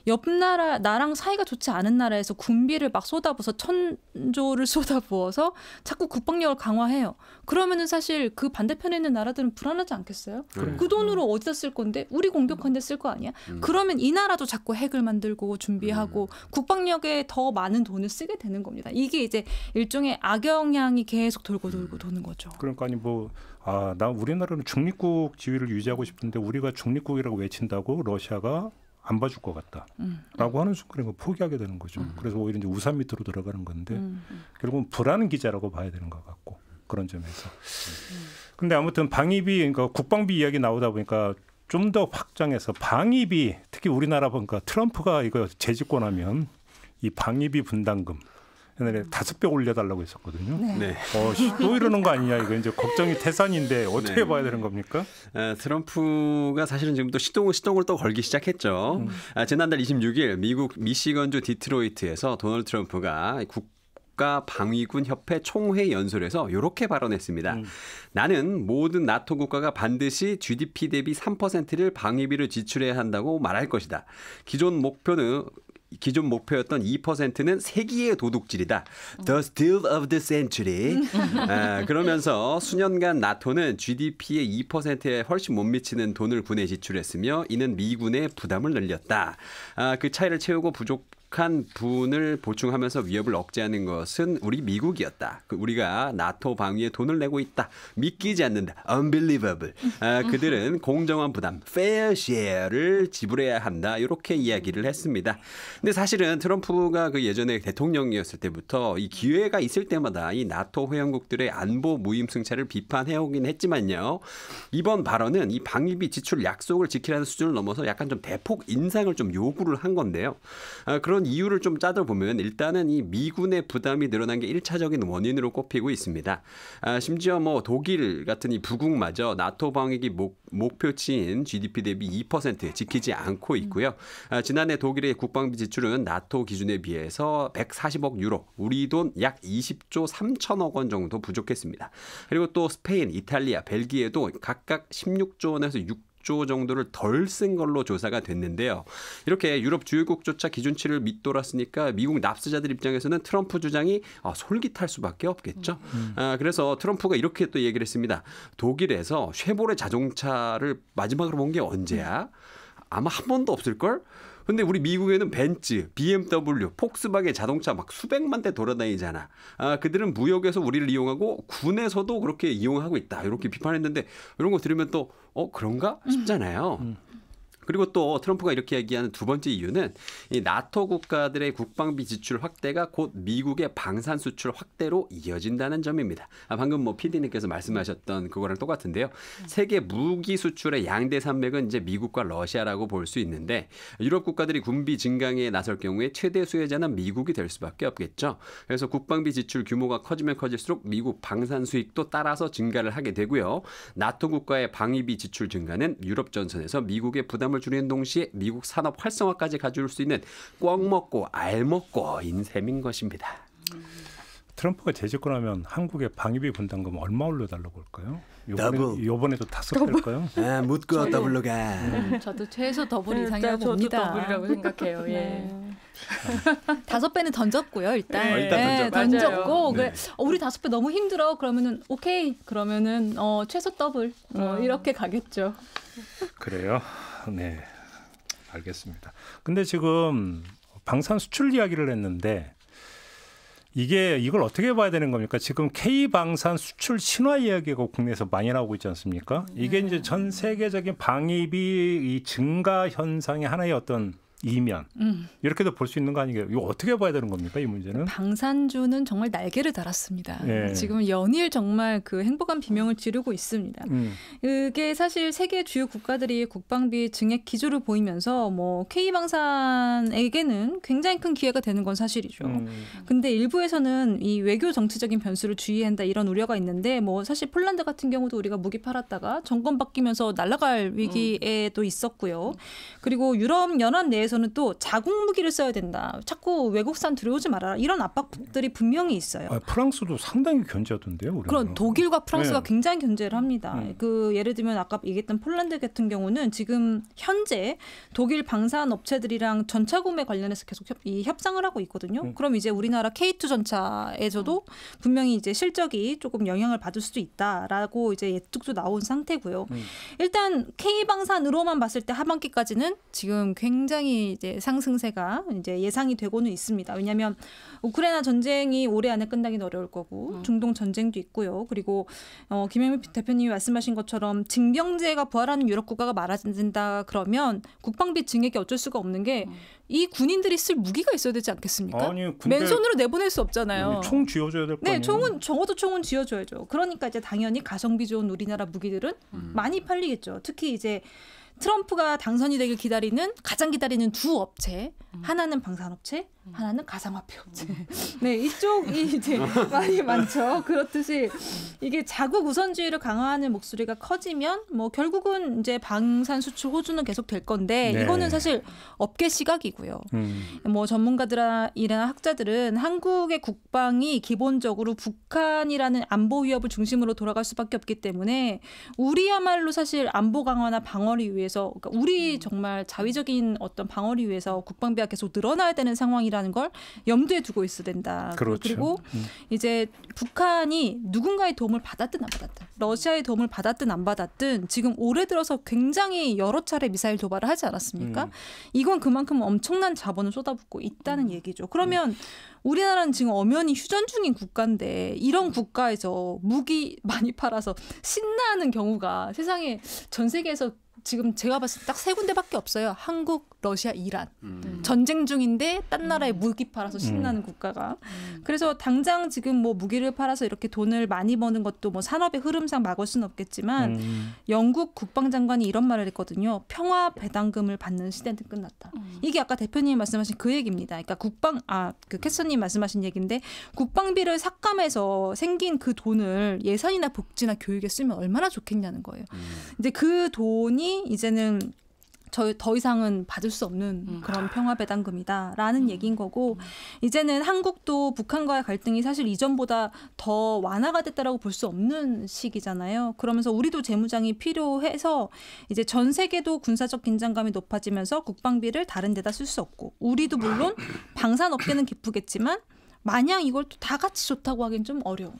옆 나랑 사이가 좋지 않은 나라에서 군비를 막 쏟아부어서 1,000조를 쏟아부어서 자꾸 국방력을 강화해요. 그러면은 사실 그 반대편에 있는 나라들은 불안하지 않겠어요? 그 돈으로 어디다 쓸 건데 우리 공격하는 데 쓸 거 아니야? 그러면 이 나라도 자꾸 핵을 만들고 준비하고 국방력에 더 많은 돈을 쓰게 되는 겁니다. 이게 이제 일종의 악영향이 계속 돌고 도는 거죠. 그러니까 우리나라는 중립국 지위를 유지하고 싶은데 우리가 중립국이라고 외친다고 러시아가 안 봐줄 것 같다라고 하는 순간에 포기하게 되는 거죠. 그래서 오히려 이제 우산 밑으로 들어가는 건데 결국은 불안 기자라고 봐야 되는 것 같고 그런 점에서. 근데 아무튼 방위비, 그러니까 국방비 이야기 나오다 보니까 좀 더 확장해서 방위비, 특히 우리나라 보니까 트럼프가 이거 재집권하면 이 방위비 분담금 옛날에 5배 올려달라고 했었거든요. 네. 또 이러는 거 아니냐 이거 이제 걱정이 태산인데 어떻게 봐야 되는 겁니까? 트럼프가 사실은 지금 또 시동을 또 걸기 시작했죠. 지난달 26일 미국 미시건주 디트로이트에서 도널드 트럼프가 국가 방위군 협회 총회 연설에서 이렇게 발언했습니다. 나는 모든 나토 국가가 반드시 GDP 대비 3%를 방위비로 지출해야 한다고 말할 것이다. 기존 목표였던 2%는 세기의 도둑질이다. The steal of the century. 그러면서 수년간 나토는 GDP의 2%에 훨씬 못 미치는 돈을 군에 지출했으며 이는 미군의 부담을 늘렸다. 그 차이를 채우고 부족한 분을 보충하면서 위협을 억제하는 것은 우리 미국이었다. 우리가 나토 방위에 돈을 내고 있다. 믿기지 않는다. Unbelievable. 그들은 공정한 부담, fair share를 지불해야 한다. 이렇게 이야기를 했습니다. 근데 사실은 트럼프가 그 예전에 대통령이었을 때부터 이 기회가 있을 때마다 이 나토 회원국들의 안보 무임승차를 비판해오긴 했지만요. 이번 발언은 이 방위비 지출 약속을 지키라는 수준을 넘어서 약간 좀 대폭 인상을 좀 요구를 한 건데요. 그런 이런 이유를 좀 짜들보면 일단은 이 미군의 부담이 늘어난 게 1차적인 원인으로 꼽히고 있습니다. 심지어 뭐 독일 같은 이 부국마저 나토 방위기 목표치인 GDP 대비 2% 지키지 않고 있고요. 지난해 독일의 국방비 지출은 나토 기준에 비해서 140억 유로, 우리 돈 약 20조 3천억 원 정도 부족했습니다. 그리고 또 스페인, 이탈리아, 벨기에도 각각 16조 원에서 6조 정도를 덜 쓴 걸로 조사가 됐는데요. 이렇게 유럽 주요국조차 기준치를 밑돌았으니까 미국 납세자들 입장에서는 트럼프 주장이 솔깃할 수밖에 없겠죠. 그래서 트럼프가 이렇게 또 얘기를 했습니다. 독일에서 쉐보레 자동차를 마지막으로 본 게 언제야? 아마 한 번도 없을걸? 근데 우리 미국에는 벤츠, BMW, 폭스바겐 자동차 막 수백만 대 돌아다니잖아. 그들은 무역에서 우리를 이용하고 군에서도 그렇게 이용하고 있다. 이렇게 비판했는데 이런 거 들으면 또 그런가 싶잖아요. 그리고 또 트럼프가 이렇게 얘기하는 두 번째 이유는 이 나토 국가들의 국방비 지출 확대가 곧 미국의 방산 수출 확대로 이어진다는 점입니다. 방금 뭐 PD님께서 말씀하셨던 그거랑 똑같은데요. 세계 무기 수출의 양대 산맥은 이제 미국과 러시아라고 볼 수 있는데 유럽 국가들이 군비 증강에 나설 경우에 최대 수혜자는 미국이 될 수밖에 없겠죠. 그래서 국방비 지출 규모가 커지면 커질수록 미국 방산 수익도 따라서 증가를 하게 되고요. 나토 국가의 방위비 지출 증가는 유럽 전선에서 미국의 부담을 줄이는 동시에 미국 산업 활성화까지 가져올 수 있는 꽉 먹고 알 먹고인 셈인 것입니다. 트럼프가 재집권하면 한국의 방위비 분담금 얼마 올려달라고 할까요? 이번에도 5배일까요? 묻고 더블로 가. 저도 최소 더블 이상이라고 저도 봅니다. 더블이라고 생각해요. 예. 5배는 던졌고요, 일단. 일단 던졌고. 네. 우리 5배 너무 힘들어. 그러면은 오케이. 그러면은 최소 더블. 이렇게 가겠죠. 그래요? 네, 알겠습니다. 근데 지금 방산 수출 이야기를 했는데 이걸 어떻게 봐야 되는 겁니까? 지금 K 방산 수출 신화 이야기가 국내에서 많이 나오고 있지 않습니까? 이게 이제 전 세계적인 방위비 이 증가 현상의 하나의 어떤 이면 이렇게도 볼 수 있는 거 아니에요? 이거 어떻게 봐야 되는 겁니까? 이 문제는? 방산주는 정말 날개를 달았습니다. 네. 지금 연일 정말 그 행복한 비명을 지르고 있습니다. 그게 사실 세계 주요 국가들이 국방비 증액 기조를 보이면서 뭐 K방산에게는 굉장히 큰 기회가 되는 건 사실이죠. 근데 일부에서는 이 외교 정치적인 변수를 주의해야 한다 이런 우려가 있는데 뭐 사실 폴란드 같은 경우도 우리가 무기 팔았다가 정권 바뀌면서 날아갈 위기에도 있었고요. 그리고 유럽 연합 내에서는 또 자국 무기를 써야 된다. 자꾸 외국산 들여오지 말아라. 이런 압박들이 분명히 있어요. 프랑스도 상당히 견제하던데요. 그런 독일과 프랑스가 네. 굉장히 견제를 합니다. 그 예를 들면 아까 얘기했던 폴란드 같은 경우는 지금 현재 독일 방산 업체들이랑 전차 구매 관련해서 계속 협상을 하고 있거든요. 그럼 이제 우리나라 K2 전차에서도 분명히 이제 실적이 조금 영향을 받을 수도 있다라고 이제 예측도 나온 상태고요. 일단 K 방산으로만 봤을 때 하반기까지는 지금 굉장히 이제 상승세가 이제 예상이 되고는 있습니다. 왜냐하면 우크라이나 전쟁이 올해 안에 끝나긴 어려울 거고 중동 전쟁도 있고요. 그리고 김영민 대표님이 말씀하신 것처럼 징병제가 부활하는 유럽 국가가 많아진다 그러면 국방비 증액이 어쩔 수가 없는 게 이 군인들이 쓸 무기가 있어야 되지 않겠습니까? 아니, 맨손으로 내보낼 수 없잖아요. 총 쥐어줘야 될 거 아니에요? 네, 적어도 총은 쥐어줘야죠. 그러니까 이제 당연히 가성비 좋은 우리나라 무기들은 많이 팔리겠죠. 특히 이제 트럼프가 당선이 되길 가장 기다리는 두 업체, 하나는 방산업체, 하나는 가상화폐 업체. 네, 이쪽이 이제 많이 많죠. 그렇듯이 이게 자국 우선주의를 강화하는 목소리가 커지면 뭐 결국은 이제 방산 수출 호주는 계속 될 건데 네. 이거는 사실 업계 시각이고요. 뭐 전문가들이나 학자들은 한국의 국방이 기본적으로 북한이라는 안보 위협을 중심으로 돌아갈 수밖에 없기 때문에 우리야말로 사실 안보 강화나 방어를 위해서 그러니까 우리 정말 자위적인 어떤 방어를 위해서 국방비가 계속 늘어나야 되는 상황이라는 걸 염두에 두고 있어야 된다. 그렇죠. 그리고 이제 북한이 누군가의 도움을 받았든 안 받았든 러시아의 도움을 받았든 안 받았든 지금 올해 들어서 굉장히 여러 차례 미사일 도발을 하지 않았습니까? 이건 그만큼 엄청난 자본을 쏟아붓고 있다는 얘기죠. 그러면 우리나라는 지금 엄연히 휴전 중인 국가인데 이런 국가에서 무기 많이 팔아서 신나는 경우가 세상에 전 세계에서 지금 제가 봤을 때 딱 3군데밖에 없어요. 한국, 러시아, 이란. 전쟁 중인데 딴 나라에 무기 팔아서 신나는 국가가. 그래서 당장 지금 뭐 무기를 팔아서 이렇게 돈을 많이 버는 것도 뭐 산업의 흐름상 막을 수는 없겠지만 영국 국방장관이 이런 말을 했거든요. 평화 배당금을 받는 시대는 끝났다. 이게 아까 대표님이 말씀하신 그 얘기입니다. 그러니까 그 캐서님 말씀하신 얘기인데 국방비를 삭감해서 생긴 그 돈을 예산이나 복지나 교육에 쓰면 얼마나 좋겠냐는 거예요. 근데 그 돈이 이제는 더 이상은 받을 수 없는 그런 평화배당금이다라는 얘기인 거고 이제는 한국도 북한과의 갈등이 사실 이전보다 더 완화가 됐다라고 볼 수 없는 시기잖아요. 그러면서 우리도 재무장이 필요해서 이제 전 세계도 군사적 긴장감이 높아지면서 국방비를 다른 데다 쓸 수 없고 우리도 물론 방산업계는 기쁘겠지만 마냥 이걸 또 다 같이 좋다고 하기는 좀 어려운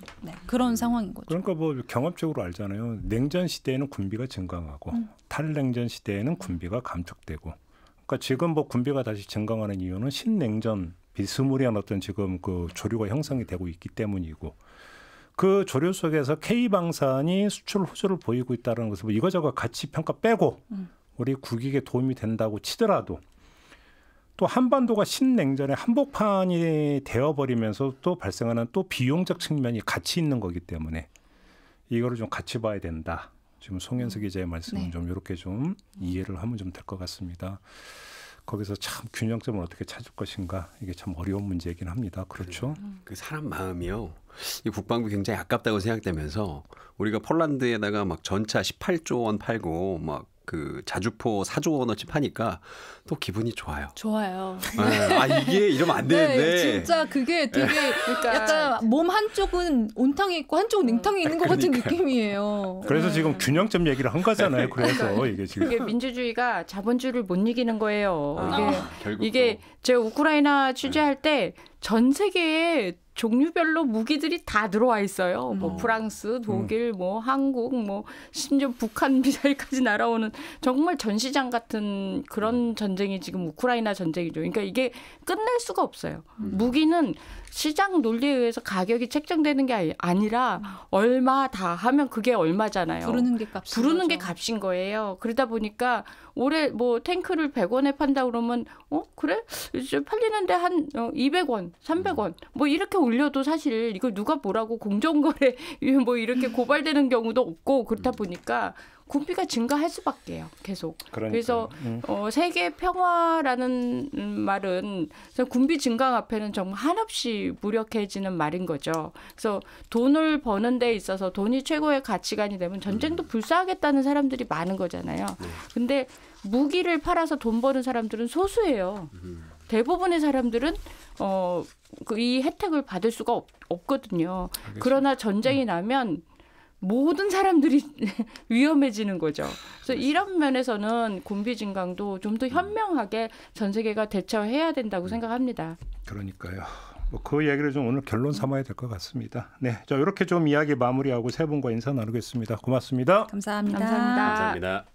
그런 상황인 거죠. 그러니까 뭐 경험적으로 알잖아요. 냉전 시대에는 군비가 증강하고 탈냉전 시대에는 군비가 감축되고. 그러니까 지금 뭐 군비가 다시 증강하는 이유는 신냉전 비스무리한 어떤 지금 그 조류가 형성이 되고 있기 때문이고. 그 조류 속에서 K방산이 수출 호조를 보이고 있다는 것을 뭐 이거저거 가치 평가 빼고 우리 국익에 도움이 된다고 치더라도 또 한반도가 신냉전의 한복판이 되어버리면서 또 발생하는 또 비용적 측면이 같이 있는 거기 때문에 이거를 좀 같이 봐야 된다. 지금 송현석 기자의 말씀은 좀 이렇게 좀 이해를 하면 좀 될 것 같습니다. 거기서 참 균형점을 어떻게 찾을 것인가 이게 참 어려운 문제이긴 합니다. 그렇죠? 그 사람 마음이요. 이 국방비 굉장히 아깝다고 생각되면서 우리가 폴란드에다가 막 전차 18조 원 팔고 막 그 자주포 4조 원어치 파니까 또 기분이 좋아요. 좋아요. 이게 이러면 안 되는데. 진짜 그게 되게 그러니까 약간 몸 한쪽은 온탕에 있고 한쪽은 냉탕에 있는 것 같은 느낌이에요. 그래서 지금 균형점 얘기를 한 거잖아요. 그래서 이게 지금 그게 민주주의가 자본주의를 못 이기는 거예요. 이게 또. 제가 우크라이나 취재할 때 전 세계에 종류별로 무기들이 다 들어와 있어요. 뭐 프랑스, 독일, 뭐 한국, 뭐 심지어 북한 미사일까지 날아오는 정말 전시장 같은 그런 전쟁이 지금 우크라이나 전쟁이죠. 그러니까 이게 끝낼 수가 없어요. 무기는 시장 논리에 의해서 가격이 책정되는 게 아니라 얼마 다 하면 그게 얼마잖아요. 부르는 게 값인 거예요. 그러다 보니까 올해 뭐 탱크를 100원에 판다 그러면 그래? 이제 팔리는데 한 200원, 300원 뭐 이렇게 올려도 사실 이걸 누가 뭐라고 공정거래 뭐 이렇게 고발되는 경우도 없고 그렇다 보니까 군비가 증가할 수밖에요. 계속. 그래서 세계 평화라는 말은 군비 증강 앞에는 정말 한없이 무력해지는 말인 거죠. 그래서 돈을 버는 데 있어서 돈이 최고의 가치관이 되면 전쟁도 불사하겠다는 사람들이 많은 거잖아요. 근데 무기를 팔아서 돈 버는 사람들은 소수예요. 대부분의 사람들은 이 혜택을 받을 수가 없거든요. 알겠습니다. 그러나 전쟁이 나면 모든 사람들이 위험해지는 거죠. 그래서 이런 면에서는 군비 증강도 좀 더 현명하게 전 세계가 대처해야 된다고 생각합니다. 그러니까요. 그 얘기를 좀 오늘 결론 삼아야 될 것 같습니다. 네, 자 이렇게 좀 이야기 마무리하고 세 분과 인사 나누겠습니다. 고맙습니다. 감사합니다. 감사합니다.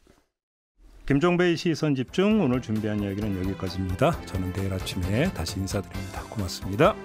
김종배의 시선집중 오늘 준비한 이야기는 여기까지입니다. 저는 내일 아침에 다시 인사드립니다. 고맙습니다.